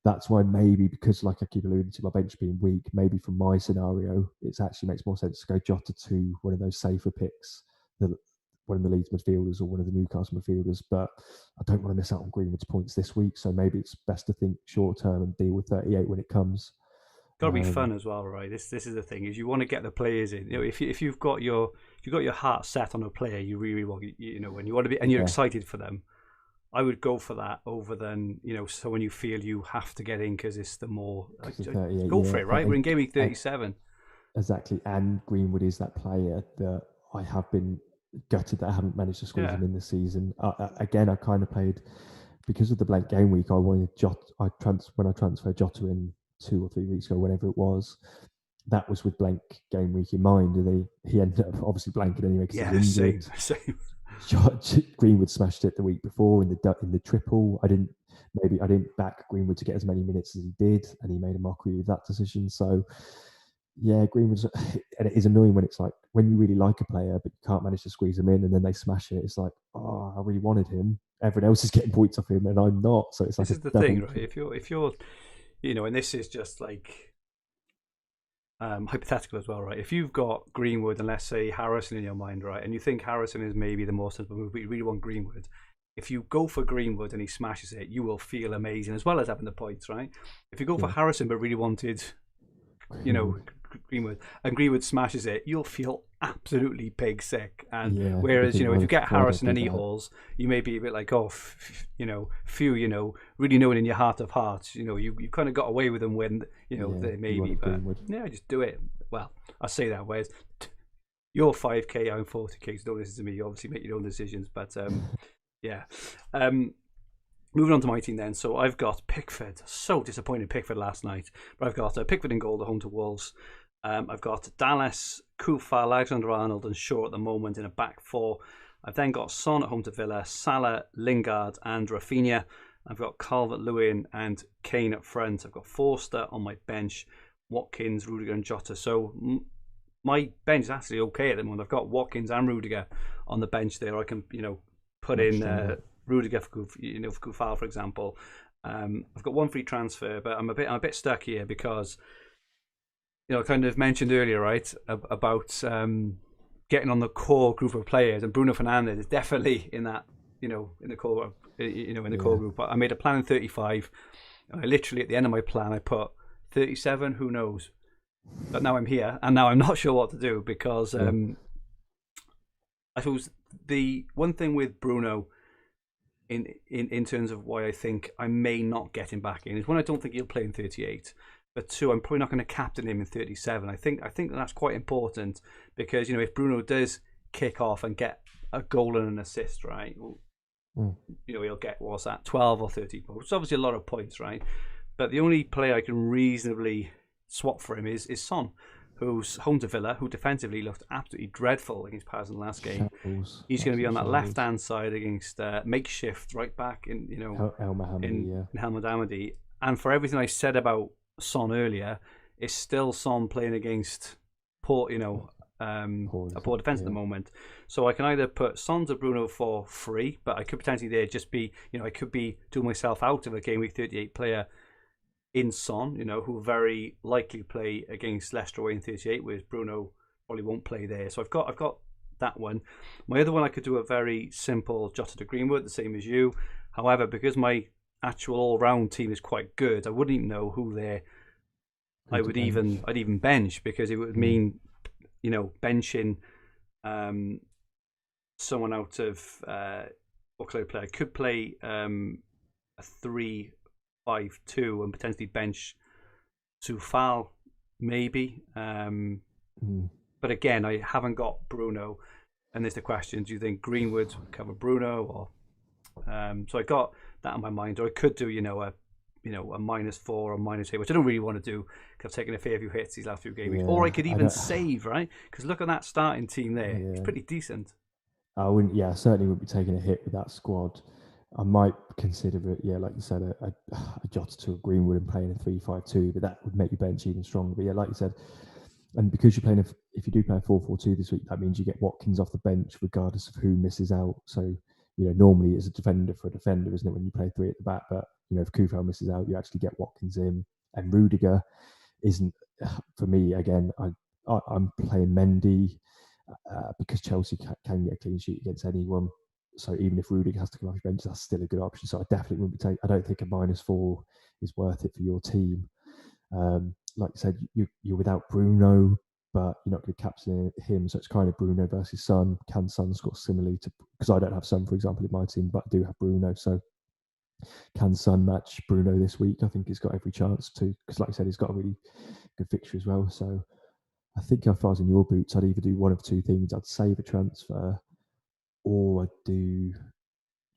that's why maybe, because like I keep alluding to my bench being weak, maybe from my scenario, it actually makes more sense to go Jota to one of those safer picks, one of the Leeds midfielders or one of the Newcastle midfielders. But I don't want to miss out on Greenwood's points this week. So maybe it's best to think short term and deal with 38 when it comes. Got to be fun as well, right? This is the thing, is you want to get the players in. If you've got your heart set on a player, you really want, when you want to be, and you're excited for them, I would go for that over than So when you feel you have to get in because it's the more go for it, right? We're in Gameweek 37. Exactly, and Greenwood is that player that I have been gutted that I haven't managed to squeeze him in this season. Again, I kind of played because of the blank game week. I wanted when I transferred Jota in 2 or 3 weeks ago, whenever it was, that was with blank game week in mind. And he ended up obviously blanking anyway because he's injured. Same. Greenwood smashed it the week before in the triple. I didn't back Greenwood to get as many minutes as he did, and he made a mockery of that decision. So yeah, Greenwood's, and it is annoying when it's like when you really like a player but you can't manage to squeeze them in, and then they smash it. It's like, I really wanted him. Everyone else is getting points off him, and I'm not. So it's like this is the thing, right? If you're and this is just like hypothetical as well, right? If you've got Greenwood and let's say Harrison in your mind, right, and you think Harrison is maybe the more sensible move, but you really want Greenwood, if you go for Greenwood and he smashes it, you will feel amazing as well as having the points, right? If you go for Harrison but really wanted, Greenwood, and Greenwood smashes it, you'll feel absolutely pig sick. And Yeah, whereas, I think if you get why Harrison they and do that. Eagles, you may be a bit like, oh, phew, really knowing in your heart of hearts, you kind of got away with them when, Yeah, they you maybe, wanted but Greenwood. yeah, just do it. Well, I say that, whereas you're 5k, I'm 40k, so don't listen to me. You obviously make your own decisions, but yeah. Moving on to my team then. So I've got Pickford. So disappointed in Pickford last night. But I've got Pickford in goal, the home to Wolves. I've got Dallas, Kufal, Alexander-Arnold and Shaw at the moment in a back four. I've then got Son at home to Villa, Salah, Lingard and Rafinha. I've got Calvert-Lewin and Kane up front. I've got Forster on my bench, Watkins, Rudiger and Jota. So my bench is actually okay at the moment. I've got Watkins and Rudiger on the bench there. I can, put Much in stronger. Rudiger for Kufal, for example. I've got one free transfer, but I'm a bit stuck here because I kind of mentioned earlier, right, about getting on the core group of players, and Bruno Fernandes is definitely in that, in the core, in the core group. I made a plan in 35, and I literally at the end of my plan I put 37. Who knows? But now I'm here, and now I'm not sure what to do because I suppose the one thing with Bruno in terms of why I think I may not get him back in is one, I don't think he'll play in 38, but two, I'm probably not going to captain him in 37. I think that's quite important because if Bruno does kick off and get a goal and an assist, right, he'll get, what's that, 12 or 13 points. It's obviously a lot of points, right? But the only player I can reasonably swap for him is Son, who's home to Villa, who defensively looked absolutely dreadful against Paris in the last game. Shambles. He's going to be on that Absolute shambles. left-hand side against makeshift right back in El Mohammadi, in El Mohammadi. And for everything I said about Son earlier, it's still Son playing against poor, a poor defence at the moment. So I can either put Son to Bruno for free, but I could potentially there just be, I could be doing myself out of a game week 38 player in Son, who will very likely play against Leicester away in 38, whereas Bruno probably won't play there. So I've got that one. My other one, I could do a very simple Jota to Greenwood, the same as you. However, because my actual all-round team is quite good, I wouldn't even know who there I'd even bench, because it would mean benching someone out of what could I play? I could play a 3-5-2 and potentially bench Sufal, maybe. But again, I haven't got Bruno, and there's the question: do you think Greenwood would cover Bruno, or so I got that in my mind, or I could do a -4 or -8, which I don't really want to do because I've taken a fair few hits these last few games. Or I could even save, right? Because look at that starting team there; it's pretty decent. I wouldn't. Yeah, I certainly wouldn't be taking a hit with that squad. I might consider it. Yeah, like you said, a Jota to a Greenwood and playing a 3-5-2, but that would make your bench even stronger. But yeah, like you said, and because you're playing, if you do play a 4-4-2 this week, that means you get Watkins off the bench regardless of who misses out. So normally it's a defender for a defender, isn't it, when you play three at the back? But if Kufal misses out, you actually get Watkins in, and Rudiger isn't for me. Again, I'm playing Mendy because Chelsea can get a clean sheet against anyone. So even if Rudiger has to come off your bench, that's still a good option. So I definitely wouldn't be taking. I don't think a -4 is worth it for your team. Like you said, you're without Bruno, but you're not going to captain him. So it's kind of Bruno versus Son. Can Son score similarly to? Because I don't have Son, for example, in my team, but I do have Bruno. So can Son match Bruno this week? I think he's got every chance to. Because like I said, he's got a really good fixture as well. So I think if I was in your boots, I'd either do one of two things. I'd save a transfer, or I'd do,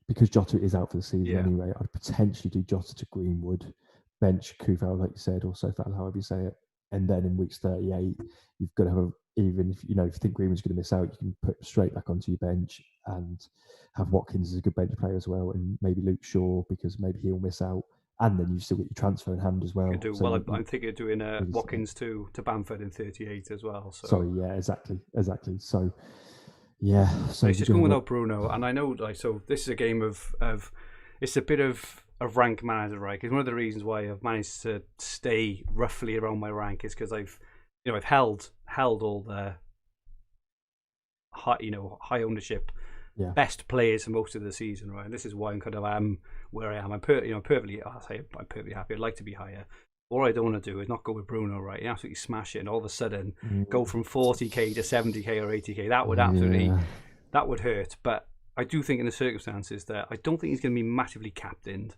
because Jota is out for the season anyway, I'd potentially do Jota to Greenwood, bench Kufal, like you said, or Sofal, however you say it. And then in weeks 38, you've got to have even if you think Greenwood's going to miss out, you can put him straight back onto your bench and have Watkins as a good bench player as well, and maybe Luke Shaw, because maybe he'll miss out. And then you've still got your transfer in hand as well. I'm thinking of doing Watkins to Bamford in 38 as well. So. Sorry, yeah, exactly. So, yeah. So he's just going without Bruno, and I know, so this is a game of it's a bit of a rank manager, right? Because one of the reasons why I've managed to stay roughly around my rank is because I've held all the high ownership best players for most of the season, right? And this is why I'm where I am. I'm perfectly happy. I'd like to be higher, What I don't want to do is not go with Bruno, right? And absolutely smash it, and all of a sudden Mm. go from 40k to 70k or 80k. That would that would hurt. But I do think in the circumstances that I don't think he's going to be massively captained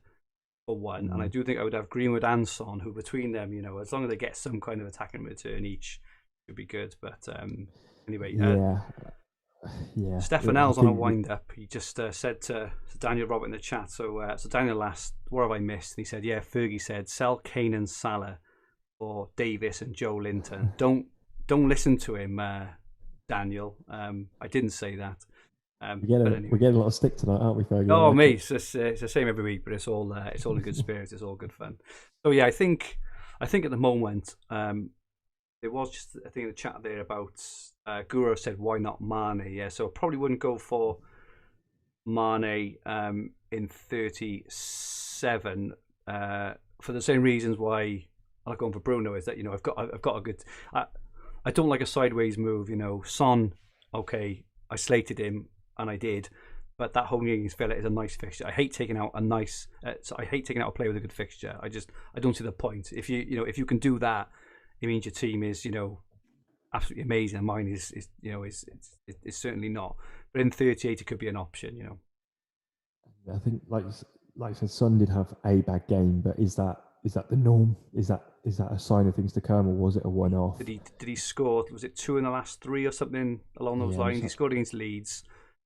for one, and I do think I would have Greenwood and Son, who between them, as long as they get some kind of attacking return each, would be good. But anyway, Stefanel's on a wind up. He just said to Daniel Robert in the chat. So Daniel asked, "What have I missed?" And he said, "Yeah, Fergie said sell Kane and Salah for Davis and Joe Linton." Don't listen to him, Daniel. I didn't say that. We're getting a lot of stick tonight, aren't we, Fergie? Oh, mate, it's the same every week, but it's all in good spirits. It's all good fun. So yeah, I think at the moment, there was just a thing in the chat there about Guru said why not Mane? Yeah, so probably wouldn't go for Mane in 37 for the same reasons why I like going for Bruno is that I've got a good. I don't like a sideways move. Son, okay, I slated him and I did, but that home game against Villa is a nice fixture. I hate taking out a nice. I hate taking out a player with a good fixture. I don't see the point. If you can do that, it means your team is absolutely amazing. And mine is it's certainly not. But in 38, it could be an option. I think like you said, Son did have a bad game, but is that the norm? Is that a sign of things to come, or was it a one-off? Did he score? Was it 2 in the last 3 or something along those lines? He scored against Leeds.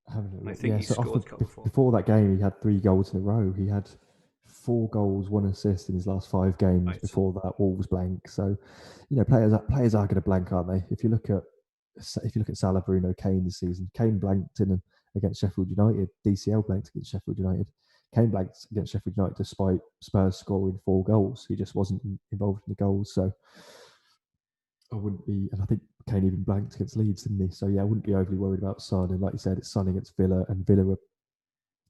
I think he scored a couple before that game. He had 3 goals in a row. He had 4 goals, 1 assist in his last 5 games. Right. Before that, Wolves blank. So, players are going to blank, aren't they? If you look at Salah, Bruno, Kane this season, Kane blanked in against Sheffield United. DCL blanked against Sheffield United. Kane blanked against Sheffield United despite Spurs scoring 4 goals. He just wasn't involved in the goals. So I wouldn't be, and I think Kane even blanked against Leeds, didn't he? So yeah, I wouldn't be overly worried about Son. And like you said, it's Son against Villa, and Villa were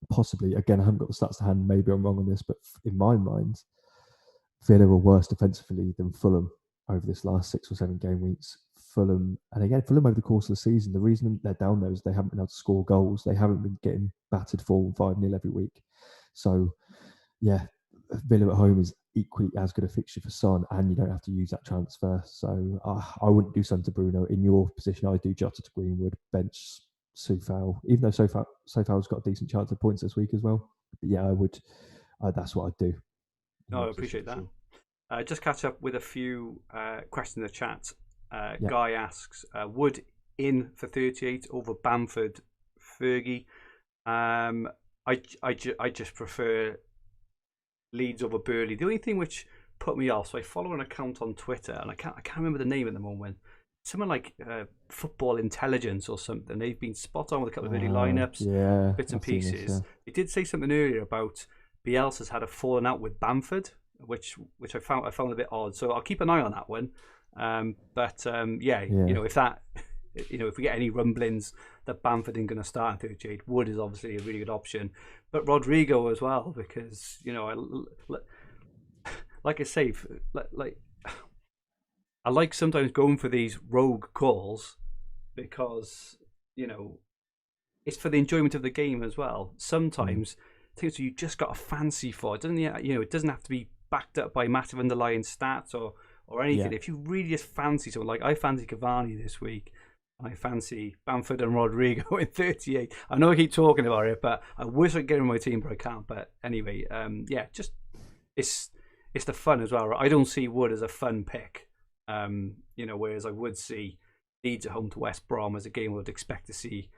possibly, again, I haven't got the stats to hand, maybe I'm wrong on this, but in my mind, Villa were worse defensively than Fulham over this last 6 or 7 game weeks. Fulham over the course of the season, the reason they're down there is they haven't been able to score goals. They haven't been getting battered 4-5-0 every week. So yeah, Villa at home is equally as good a fixture for Son, and you don't have to use that transfer. So I wouldn't do Son to Bruno. In your position, I do Jota to Greenwood, bench Soufal, even though Soufal's got a decent chance of points this week as well. But yeah, I would. That's what I'd do. No, I appreciate that. Just catch up with a few questions in the chat. Guy asks, Wood in for 38 over Bamford, Fergie. I just prefer Leeds over Burnley. The only thing which put me off, so I follow an account on Twitter, and I can't remember the name at the moment. Someone like Football Intelligence or something. They've been spot on with a couple of early lineups, bits and pieces. They did say something earlier about Bielsa's had a falling out with Bamford, which I found a bit odd. So I'll keep an eye on that one. If we get any rumblings that Bamford isn't going to start in 38, Wood is obviously a really good option. But Rodrigo as well, because I like sometimes going for these rogue calls because it's for the enjoyment of the game as well. Sometimes things you just got a fancy for. It doesn't have to be backed up by massive underlying stats or anything. Yeah. If you really just fancy someone, like I fancy Cavani this week, I fancy Bamford and Rodrigo in 38. I know I keep talking about it, but I wish I could get him on my team, but I can't. But anyway, just it's the fun as well. Right? I don't see Wood as a fun pick, whereas I would see Leeds at home to West Brom as a game I would expect to see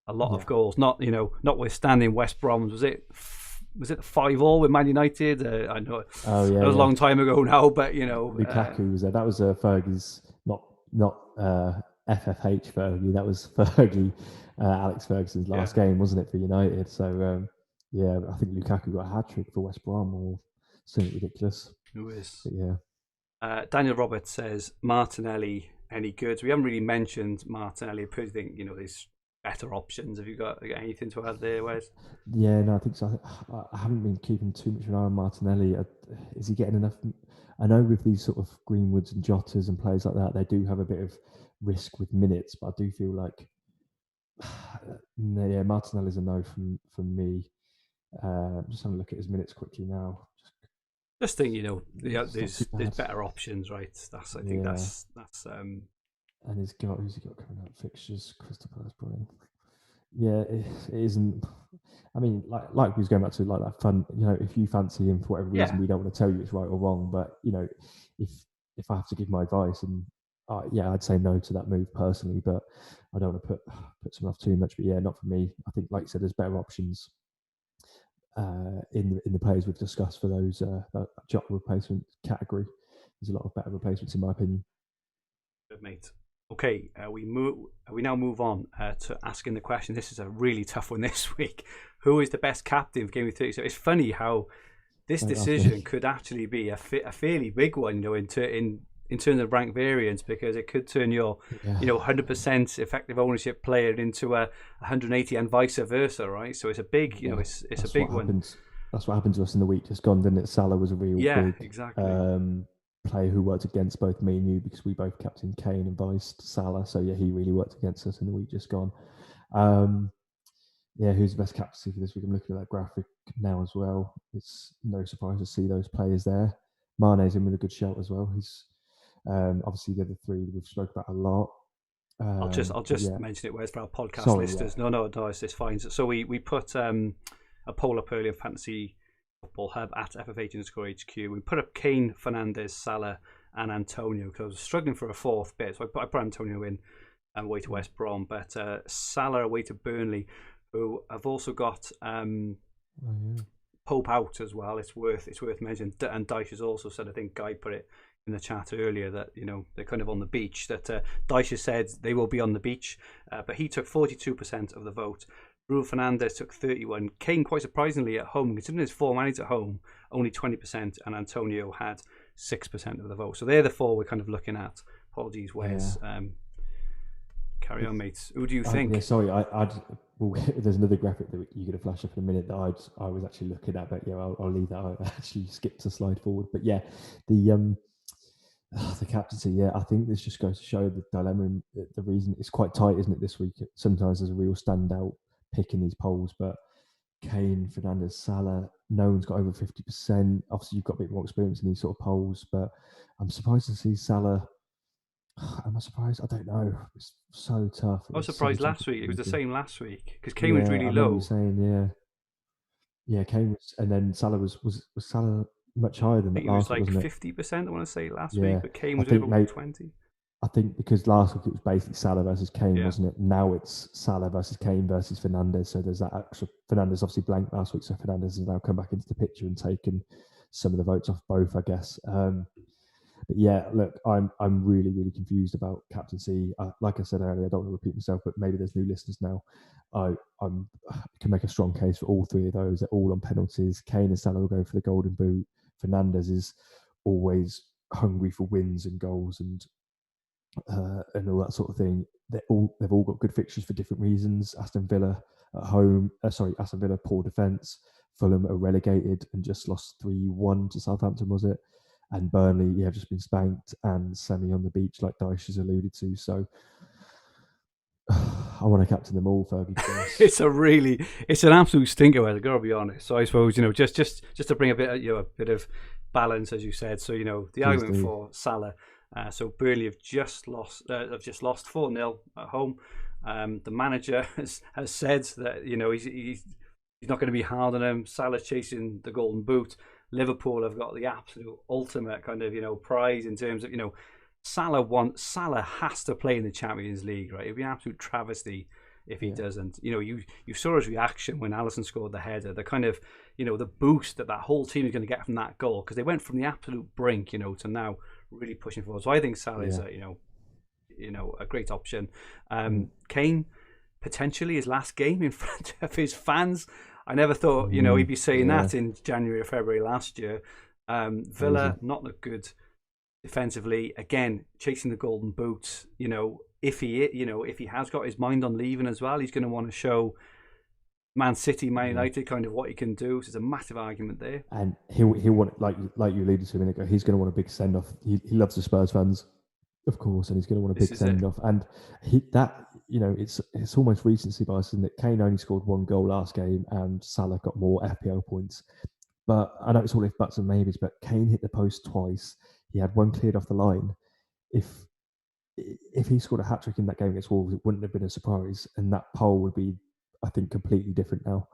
a lot of goals. Notwithstanding West Brom's, was it 5-5 with Man United? I know it was a long time ago now, but Lukaku was there. That was Fergie's not FFH Fergie. That was Fergie, Alex Ferguson's last game, wasn't it, for United? So I think Lukaku got a hat trick for West Brom, or something ridiculous. Who is? But yeah. Daniel Roberts says Martinelli any good? So we haven't really mentioned Martinelli. I probably think there's better options. Have you got anything to add there, Wes? Yeah, no, I think so. I haven't been keeping too much of an eye on Martinelli. Is he getting enough? I know with these sort of Greenwoods and Jotas and players like that, they do have a bit of risk with minutes, but I do feel like Martinelli's a no from me. Just having a look at his minutes quickly now. Just think, It's not too there's bad. better options, right? I think that's And who's he got coming up? Fixtures, Crystal Palace, Brighton. Yeah, it isn't. I mean, like we was going back to like that fun. If you fancy him for whatever reason, yeah. we don't want to tell you it's right or wrong. But if I have to give my advice, and I'd say no to that move personally. But I don't want to put someone off too much. But yeah, not for me. I think, like I said, there's better options in the players we've discussed for those that Jota replacement category. There's a lot of better replacements in my opinion. Good, mate. Okay, we now move on to asking the question. This is a really tough one this week. Who is the best captain of Game Week 30? So it's funny how this decision could actually be a fairly big one, in terms of rank variance, because it could turn your 100% effective ownership player into a 180 and vice versa, right? So it's a big, it's a big one. That's what happened to us in the week just gone, didn't it? Salah was a real big exactly. Player who worked against both me and you, because we both captained Kane and viced Salah. So yeah, he really worked against us in the week just gone. Who's the best captaincy for this week? I'm looking at that graphic now as well. It's no surprise to see those players there. Mane's in with a good shout as well. He's obviously the other three we've spoken about a lot. I'll just mention it. Whereas for our podcast listeners, no, it's fine. So we put a poll up earlier, Fantasy Football Hub at FFH_HQ. We put up Kane, Fernandes, Salah, and Antonio, because I was struggling for a fourth bit. So I put Antonio in away to West Brom, but Salah away to Burnley, who have also got Pope out as well. It's worth mentioning. And Dyche has also said, I think Guy put it in the chat earlier, that they're kind of on the beach. That Dyche has said they will be on the beach, but he took 42% of the vote. Bruno Fernandes took 31%. Kane, quite surprisingly, at home, considering his form and he's at home, only 20%, and Antonio had 6% of the vote. So they're the four we're kind of looking at. Apologies, Wes. Carry on, mates. Who do you think? There's another graphic that you're going to flash up in a minute that I was actually looking at, but I'll leave that. I actually skipped a slide forward, but the captaincy. I think this just goes to show the dilemma and the reason it's quite tight, isn't it? This week, sometimes there's a real standout pick in these polls, but Kane, Fernandes, Salah, no one's got over 50%. Obviously, you've got a bit more experience in these sort of polls, but I'm surprised to see Salah. Am I surprised? I don't know. It's so tough. I was surprised last week. It was the same last week because Kane was really low. Saying, Kane was, and then Salah was Salah much higher than that last week, wasn't it? 50%, I want to say last week, but Kane was over 20. I think because last week it was basically Salah versus Kane, wasn't it? Now it's Salah versus Kane versus Fernandes. So there's that extra. Fernandes obviously blanked last week, so Fernandes has now come back into the picture and taken some of the votes off both, I guess. But yeah, look, I'm really, really confused about captaincy. Like I said earlier, I don't want to repeat myself, but maybe there's new listeners now. I can make a strong case for all three of those. They're all on penalties. Kane and Salah will go for the golden boot. Fernandes is always hungry for wins and goals and all that sort of thing. They've all got good fixtures for different reasons. Aston Villa at home. Aston Villa poor defence. Fulham are relegated and just lost 3-1 to Southampton, was it? And Burnley, have just been spanked and semi on the beach, like Dyche has alluded to. So I want to captain them all, Fergie. It's an absolute stinker. I've got to be honest. So I suppose just to bring a bit of balance, as you said. So the argument for Salah. So Burnley have just lost 4-0 at home. The manager has said that he's not going to be hard on him. Salah's chasing the golden boot. Liverpool have got the absolute ultimate kind of prize in terms of Salah has to play in the Champions League, right? It'd be an absolute travesty if he doesn't. You saw his reaction when Alisson scored the header. The kind of the boost that whole team is going to get from that goal, because they went from the absolute brink to now really pushing forward. So I think Salah is a great option. Kane, potentially his last game in front of his fans. I never thought he'd be saying that in January or February last year. Villa not look good defensively. Again, chasing the golden boot. If he has got his mind on leaving as well, he's going to want to show Man City, Man United kind of what he can do. So there's a massive argument there. And he'll want, like you alluded to a minute ago, he's going to want a big send off. He loves the Spurs fans, of course, and he's going to want a big send off. And it's almost recency bias, isn't it? Kane only scored one goal last game, and Salah got more FPL points. but I know it's all if buts and maybes. But Kane hit the post twice. He had one cleared off the line. If he scored a hat trick in that game against Wolves, it wouldn't have been a surprise, and that poll would be, I think, completely different now.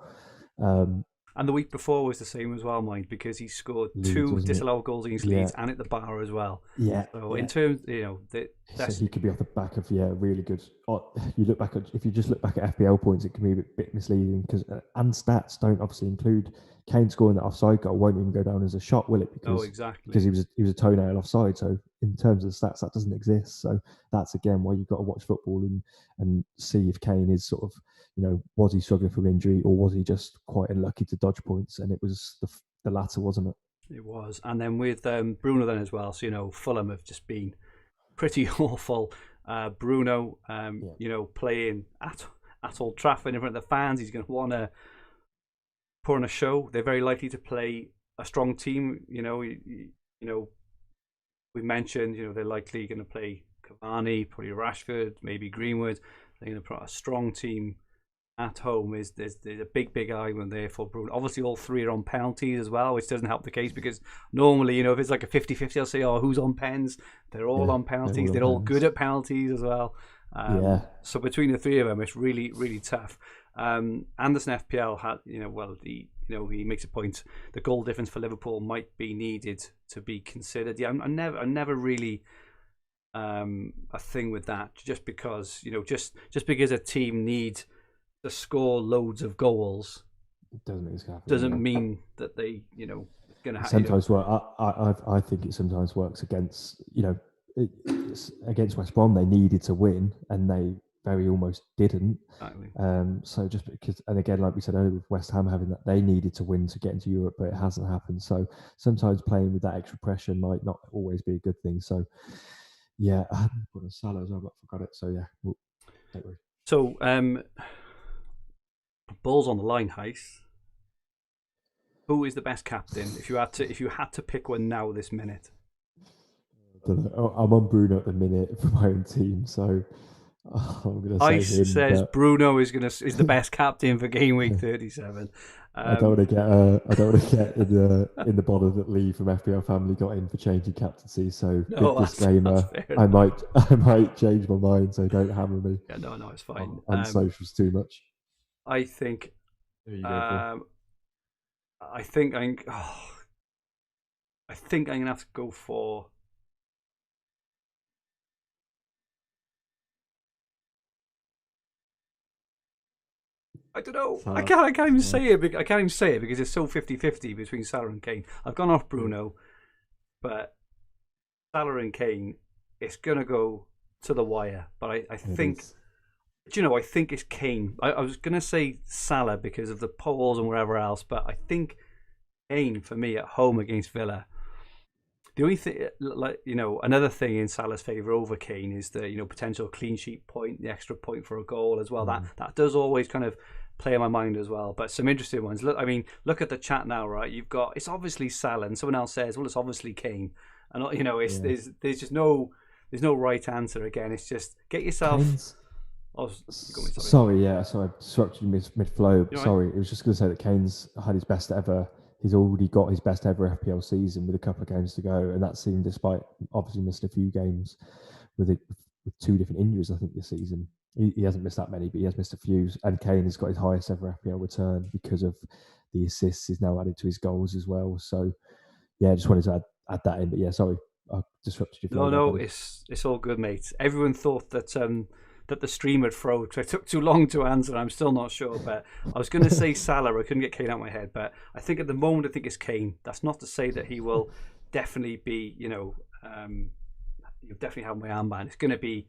And the week before was the same as well, mind, because he scored Leeds, 2 disallowed goals against Leeds and at the bar as well. Yeah. So in terms, so he could be off the back of really good. If you just look back at FPL points, it can be a bit misleading because and stats don't obviously include Kane scoring that offside goal. Won't even go down as a shot, will it? Because he was a toenail offside. So in terms of the stats, that doesn't exist. So that's again why you've got to watch football and see if Kane is sort of, was he struggling from injury or was he just quite unlucky to dodge points? And it was the latter, wasn't it? It was. And then with Bruno then as well. So, Fulham have just been pretty awful. Bruno, playing at Old Trafford in front of the fans. He's going to want to put on a show. They're very likely to play a strong team. We mentioned, they're likely going to play Cavani, probably Rashford, maybe Greenwood. They're going to put a strong team at home. There's a big argument there for Bruno. Obviously, all 3 are on penalties as well, which doesn't help the case because normally, if it's like a 50-50, I'll say, who's on pens? They're all on penalties. They're all good at penalties as well. So between the 3 of them, it's really, really tough. Anderson FPL had, he makes a point. The goal difference for Liverpool might be needed to be considered. Yeah, I'm never really a thing with that. Just because, just because a team needs to score loads of goals doesn't mean that they, going to have. Sometimes I think it sometimes works against, against West Brom. They needed to win, and they very almost didn't. Exactly. So just because, and again, like we said earlier, with West Ham having that, they needed to win to get into Europe, but it hasn't happened. So sometimes playing with that extra pressure might not always be a good thing. So yeah, I hadn't put on Salah as well, but I forgot it. So yeah, don't worry. So balls on the line, Heist. Who is the best captain? If you had to pick one now, this minute. I don't know. I'm on Bruno at the minute for my own team, so I'm going to say Ice him, says Bruno is the best captain for Gameweek 37. I don't want to get in the bother that Lee from FPL family got in for changing captaincy. So big disclaimer, I might change my mind. So don't hammer me. Yeah, no, it's fine. On socials too much. I think. I think I'm gonna have to go for. I don't know. I can't even say it. I can't even say it because it's so 50-50 between Salah and Kane. I've gone off Bruno, but Salah and Kane, it's gonna go to the wire. But I think, I think it's Kane. I was gonna say Salah because of the polls and wherever else, but I think Kane for me at home against Villa. The only thing, another thing in Salah's favour over Kane is the potential clean sheet point, the extra point for a goal as well. That does always kind of play in my mind as well. But some interesting ones. Look at the chat now, right? You've got, it's obviously Salah, and someone else says, well, it's obviously Kane, and there's just no right answer. Again, it's just get yourself. Sorry, I disrupted you mid-flow. Sorry, I was just going to say that Kane's had his best ever. He's already got his best ever FPL season with a couple of games to go, and that's seen despite obviously missing a few games with 2 different injuries. I think this season he hasn't missed that many, but he has missed a few. And Kane has got his highest ever FPL return because of the assists he's now added to his goals as well. So yeah, I just wanted to add that in. But yeah, sorry, I disrupted you. No, it's all good, mate. Everyone thought that that the stream had froze because I took too long to answer. I'm still not sure, but I was going to say Salah. I couldn't get Kane out of my head, but I think at the moment I think it's Kane. That's not to say that he will definitely be. You'll definitely have my armband. It's going to be,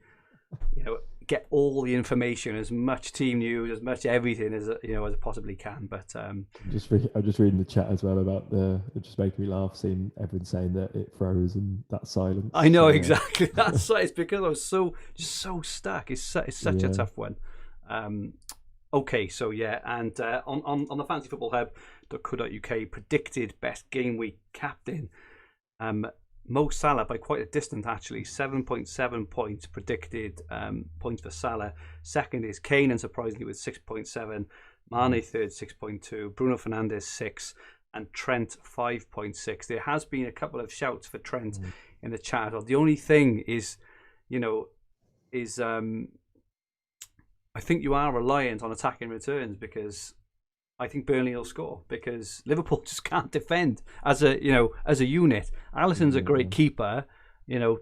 get all the information, as much team news, as much everything as as I possibly can. But I'm just reading the chat as well about it just making me laugh seeing everyone saying that it froze and that silence. I know exactly. That's it's because I was so stuck. It's such a tough one. Okay, so yeah, and on the fantasyfootballhub.co.uk predicted best game week captain. Mo Salah by quite a distance, actually. 7.7 points predicted points for Salah. Second is Kane, and surprisingly with 6.7. Mane third, 6.2. Bruno Fernandes 6. and Trent 5.6. There has been a couple of shouts for Trent in the chat. The only thing is, I think you are reliant on attacking returns, because I think Burnley will score, because Liverpool just can't defend as a unit. Alisson's a great keeper.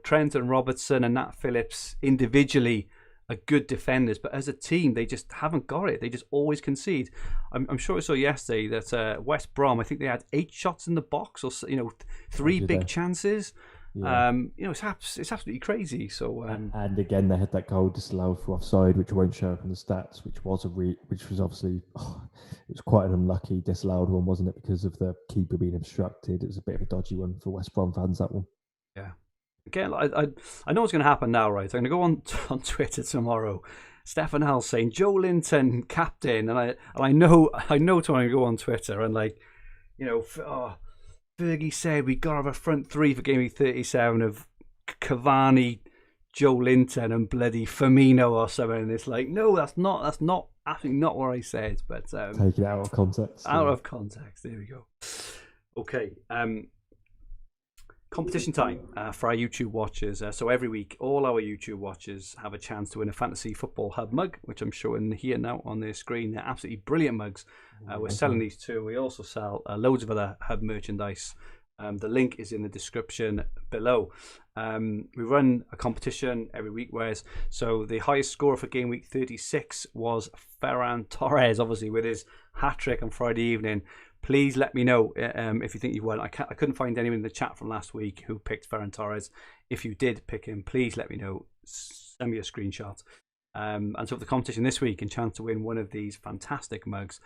Trent and Robertson and Nat Phillips individually are good defenders, but as a team, they just haven't got it. They just always concede. I'm sure I saw yesterday that West Brom, I think they had 8 shots in the box, or 3 big chances. Yeah. It's absolutely crazy. So and again, they had that goal disallowed for offside, which won't show up in the stats, which was obviously it was quite an unlucky disallowed one, wasn't it? Because of the keeper being obstructed. It was a bit of a dodgy one for West Brom fans, that one. Yeah. Again, I know what's going to happen now, right? I'm going to go on Twitter tomorrow. Stefan Hall saying Joe Linton captain, and I know tomorrow I go on Twitter and Fergie said we got to have a front three for Game Week 37 of Cavani, Joe Linton, and bloody Firmino or something. And it's like, no, that's absolutely not what I said. But take it out of context. Out of context. There we go. Okay. Competition time for our YouTube watchers. So every week, all our YouTube watchers have a chance to win a Fantasy Football Hub mug, which I'm showing here now on their screen. They're absolutely brilliant mugs. We're selling these too. We also sell loads of other Hub merchandise. The link is in the description below. We run a competition every week, so the highest scorer for Game Week 36 was Ferran Torres, obviously with his hat-trick on Friday evening. Please let me know if you think you won. I couldn't find anyone in the chat from last week who picked Ferran Torres. If you did pick him, please let me know. Send me a screenshot. And so for the competition this week, and chance to win one of these fantastic mugs,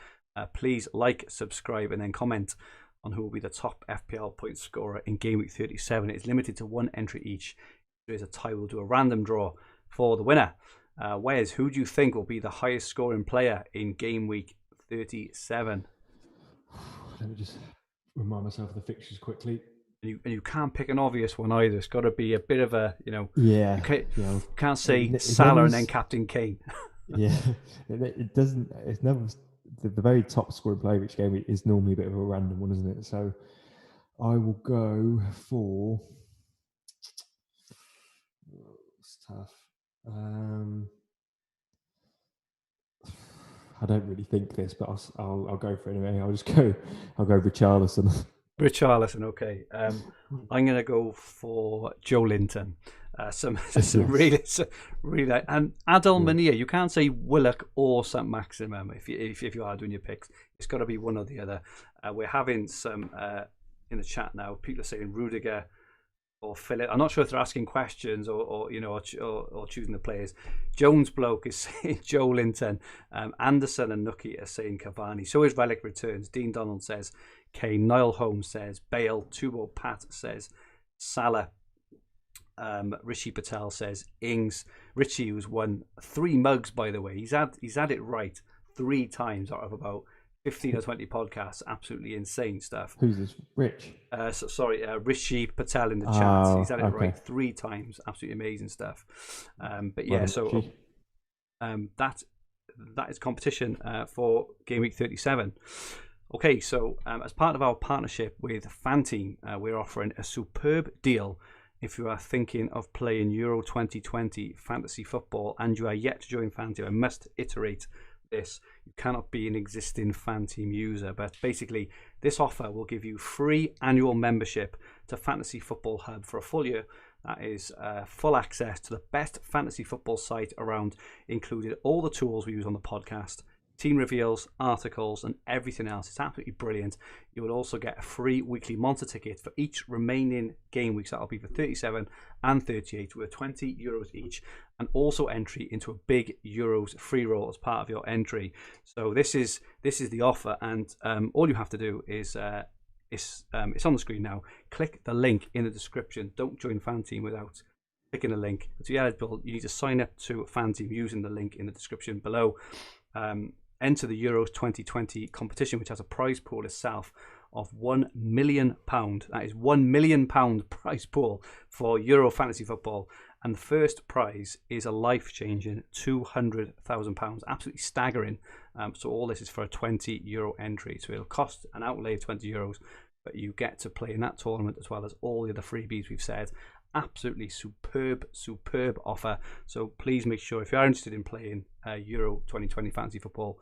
please like, subscribe, and then comment on who will be the top FPL point scorer in Game Week 37. It's limited to 1 entry each. If there is a tie, we'll do a random draw for the winner. Wes, who do you think will be the highest scoring player in Game Week 37? Let me just remind myself of the fixtures quickly. And you can't pick an obvious one either. It's got to be a bit of a, Yeah. You can't say Salah and then Captain Kane. Yeah. It doesn't. It's never the very top scoring player each game is normally a bit of a random one, isn't it? So I will go for. It's tough. I don't really think this, but I'll go for it anyway. I'll go Richarlison. Richarlison, okay. I'm going to go for Joe Linton. Some really, and Adel Manir. You can't say Willock or St. Maximum if you are doing your picks. It's got to be one or the other. We're having some in the chat now. People are saying Rudiger or Philip. I'm not sure if they're asking questions or choosing the players. Jones Bloke is saying Joe Linton. Anderson and Nookie are saying Cavani. So is Relic Returns. Dean Donald says Kane. Niall Holmes says Bale. Tubo Pat says Salah. Rishi Patel says Ings. Richie, who's won 3 mugs, by the way. He's had it right 3 times out of about 15 or 20 podcasts. Absolutely insane stuff. Who's this? Rich? Rishi Patel in the chat. He's had it right 3 times. Absolutely amazing stuff. But yeah, that is competition for Game Week 37. Okay, so as part of our partnership with FanTeam, we're offering a superb deal. If you are thinking of playing Euro 2020 fantasy football and you are yet to join FanTeam, I must iterate this. You cannot be an existing FanTeam user, but basically this offer will give you free annual membership to Fantasy Football Hub for a full year. That is full access to the best fantasy football site around, including all the tools we use on the podcast, team reveals, articles, and everything else. It's absolutely brilliant. You will also get a free weekly Monster ticket for each remaining game weeks. That'll be for 37 and 38 with €20 each, and also entry into a big Euros free roll as part of your entry. So this is the offer, and all you have to do is it's on the screen now. Click the link in the description. Don't join FanTeam without clicking a link. To be eligible, you need to sign up to FanTeam using the link in the description below. Enter the Euros 2020 competition, which has a prize pool itself of £1 million. That is £1 million prize pool for Euro fantasy football. And the first prize is a life-changing £200,000. Absolutely staggering. So all this is for a €20 entry. So it'll cost an outlay of €20, but you get to play in that tournament as well as all the other freebies we've said. Absolutely superb offer. So please make sure, if you are interested in playing Euro 2020 fantasy football,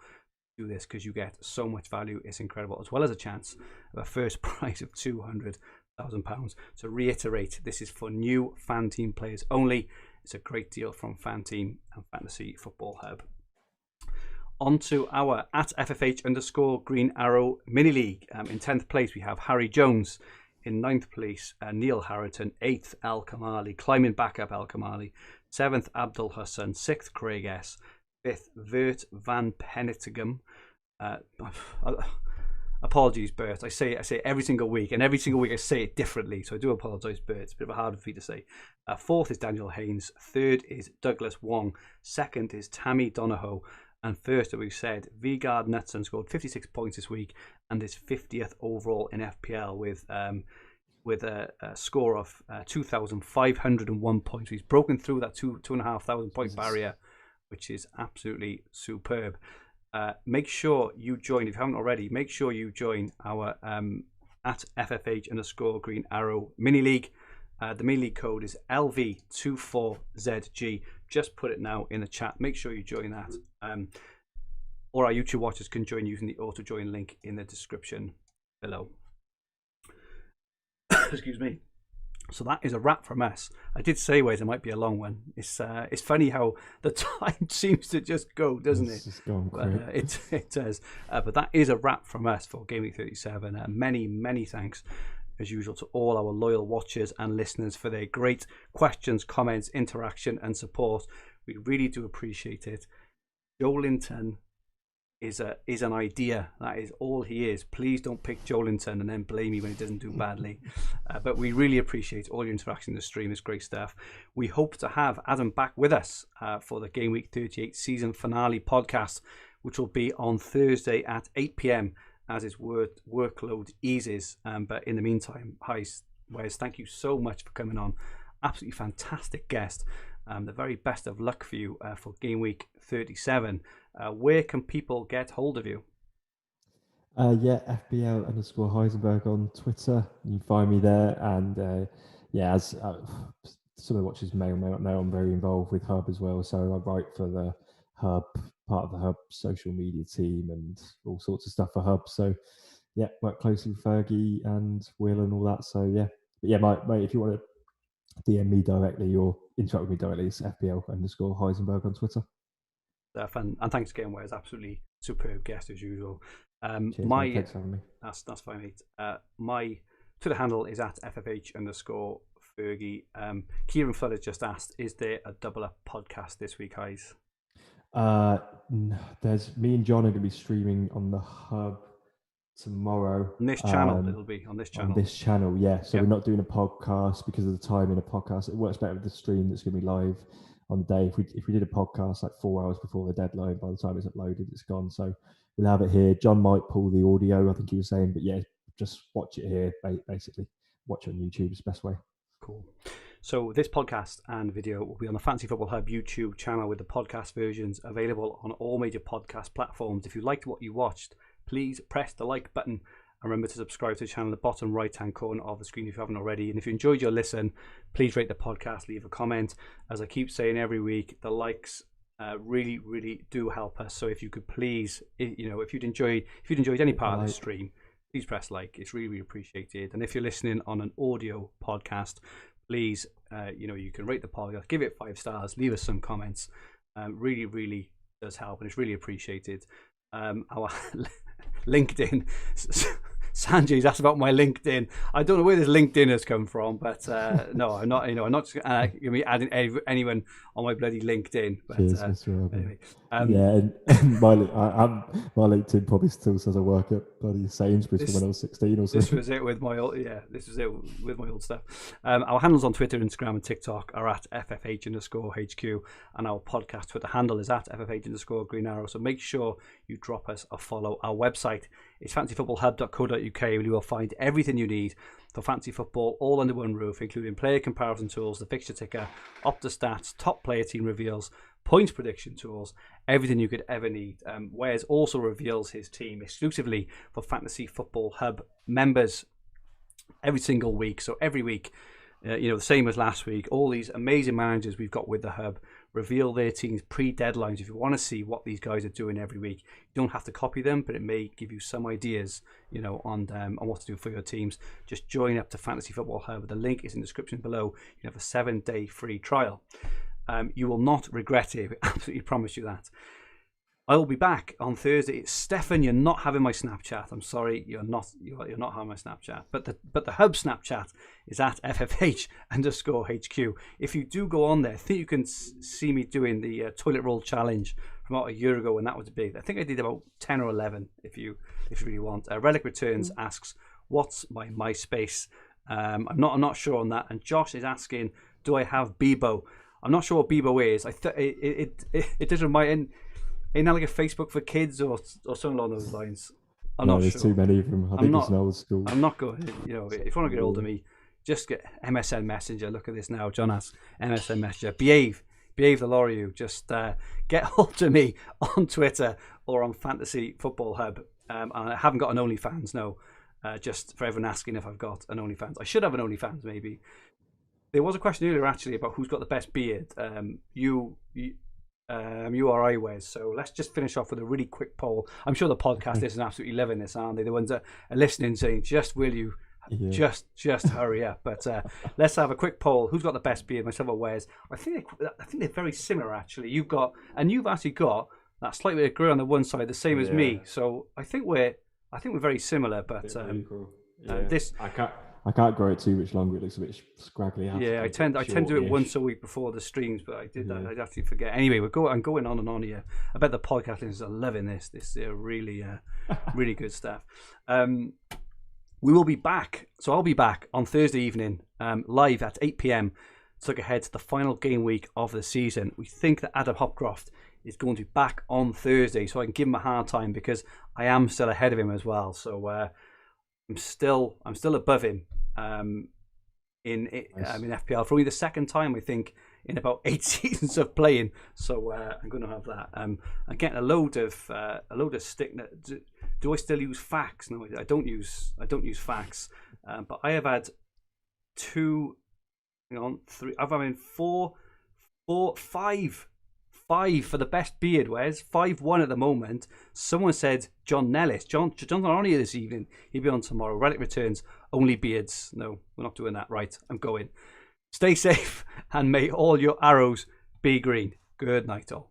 do this, because you get so much value. It's incredible, as well as a chance of a first prize of £200,000. To reiterate, this is for new FanTeam players only. It's a great deal from FanTeam and Fantasy Football Hub. On to our at FFH Green Arrow mini league. In 10th place we have Harry Jones. In 9th place Neil Harrington. 8th Al Kamali, climbing back up Al Kamali. 7th Abdul Hassan. 6th Craig S. 5th Vert Van Pennetigum. Apologies, Bert. I say it every single week, and every single week I say it differently, so I do apologise, Bert. It's a bit of a hard for you to say. 4th is Daniel Haynes. 3rd is Douglas Wong. 2nd is Tammy Donahoe. And first, as we've said, Vigard Knutson scored 56 points this week and is 50th overall in FPL with a score of 2,501 points. He's broken through that 2,500 point barrier, which is absolutely superb. Make sure you join, if you haven't already, make sure you join our at FFH Green Arrow mini league. The mini league code is LV24ZG. Just put it now in the chat. Make sure you join that. Or our YouTube watchers can join using the auto join link in the description below. Excuse me. So that is a wrap from us. I did say, Wes, it might be a long one. It's funny how the time seems to just go, doesn't it? It's just gone quick. It does. But that is a wrap from us for Gameweek 37. Many thanks, as usual, to all our loyal watchers and listeners for their great questions, comments, interaction and support. We really do appreciate it. Joe Linton is an idea. That is all he is. Please don't pick Joe Linton and then blame me when he doesn't do badly. But we really appreciate all your interaction in the stream. It's great stuff. We hope to have Adam back with us for the Game Week 38 season finale podcast, which will be on Thursday at 8 p.m. as his workload eases. But in the meantime, Wes, thank you so much for coming on. Absolutely fantastic guest. The very best of luck for you for Game Week 37. Where can people get hold of you? FPL_Heisenberg on Twitter. You can find me there. And as some of the watchers may or may not know, I'm very involved with Hub as well. So I write for the Hub, part of the Hub social media team and all sorts of stuff for Hub. So work closely with Fergi and Will and all that. So mate, if you want to DM me directly or interact with me directly, it's FPL_Heisenberg on Twitter. And thanks again, Wes. Absolutely superb guest as usual. Cheers, mate. Thanks for having me. That's fine, mate. My Twitter handle is at FFH_Fergie. Kieran Flood has just asked, is there a double up podcast this week, guys? There's me and John are going to be streaming on the Hub tomorrow. On this channel, it'll be on this channel. On this channel, yeah. So we're not doing a podcast because of the time in a podcast. It works better with the stream that's going to be live on the day. If we did a podcast like 4 hours before the deadline, by the time it's uploaded, it's gone. So we'll have it here. John might pull the audio, I think he was saying, but just watch it here. Basically, watch it on YouTube. It's the best way. Cool. So this podcast and video will be on the Fantasy Football Hub YouTube channel with the podcast versions available on all major podcast platforms. If you liked what you watched, please press the like button and remember to subscribe to the channel in the bottom right hand corner of the screen if you haven't already. And if you enjoyed your listen, please rate the podcast, leave a comment. As I keep saying every week, the likes really do help us. So if you could please, if you'd enjoyed any part of the stream, please press like. It's really appreciated. And if you're listening on an audio podcast, please you can rate the podcast, give it 5 stars, leave us some comments. Really does help, and it's really appreciated. Our LinkedIn, Sanjay's asked about my LinkedIn. I don't know where this LinkedIn has come from, but no, I'm not. I'm not going to be adding anyone on my bloody LinkedIn. But Cheers, anyway, and my LinkedIn probably still says I work at bloody Sainsbury's from when I was 16 or something. This was it with my old stuff. Our handles on Twitter, Instagram, and TikTok are at FFH_HQ, and our podcast Twitter handle is at FFH_Green Arrow. So make sure you drop us a follow. Our website It's fantasyfootballhub.co.uk, where you will find everything you need for fantasy football all under one roof, including player comparison tools, the fixture ticker, Opta stats, top player team reveals, points prediction tools, everything you could ever need. Wes also reveals his team exclusively for Fantasy Football Hub members every single week. So every week, the same as last week, all these amazing managers we've got with the Hub reveal their teams pre-deadlines. If you want to see what these guys are doing every week, you don't have to copy them, but it may give you some ideas, on what to do for your teams. Just join up to Fantasy Football Hub. The link is in the description below. You have a 7-day free trial. You will not regret it. I absolutely promise you that. I will be back on Thursday. Stefan, you're not having my Snapchat. I'm sorry, you're not having my Snapchat. But the Hub Snapchat is at FFH_HQ. If you do go on there, I think you can see me doing the toilet roll challenge from about a year ago when that was big. I think I did about 10 or 11. If you really want. Relic Returns asks, "What's my MySpace?" I'm not sure on that. And Josh is asking, "Do I have Bebo?" I'm not sure what Bebo is. It does remind. Ain't that like a Facebook for kids or something along those lines? I'm not sure. There's too many of them. I think it's an old school. I'm not going. If you want to get hold of me, just get MSN Messenger. Look at this now. John has MSN Messenger. Behave the lot of you. Just get hold of me on Twitter or on Fantasy Football Hub. And I haven't got an OnlyFans, no. Just for everyone asking if I've got an OnlyFans. I should have an OnlyFans, maybe. There was a question earlier, actually, about who's got the best beard. You or I, Wes. So let's just finish off with a really quick poll. I'm sure the podcast is absolutely loving this, aren't they? The ones that are listening saying, "Just will you, just hurry up." But let's have a quick poll. Who's got the best beard? Myself or Wes? I think they're very similar, actually. You've actually got that slight bit of grey on the one side, the same as me. So I think we're very similar. But really cool. this. I can't grow it too much longer. It looks a bit scraggly. I tend to do it once a week before the streams, but I did that. I'd actually forget. Anyway, I'm going on and on here. I bet the podcast listeners are loving this. This is really, really good stuff. We will be back. So I'll be back on Thursday evening, live at 8 p.m. to look ahead to the final game week of the season. We think that Adam Hopcroft is going to be back on Thursday, so I can give him a hard time because I am still ahead of him as well. So. I'm still above him in FPL for only the second time, I think, in about 8 seasons of playing. So I'm going to have that. I'm getting a load of stick. Do I still use Fax? No, I don't use Fax. But I have had 2. Hang on, 3. I've had 4, 5 for the best beard, Wes. 5-1 at the moment. Someone said John Nellis. John's not on here this evening. He'll be on tomorrow. Relic Returns, only beards. No, we're not doing that. Right, I'm going. Stay safe and may all your arrows be green. Good night, all.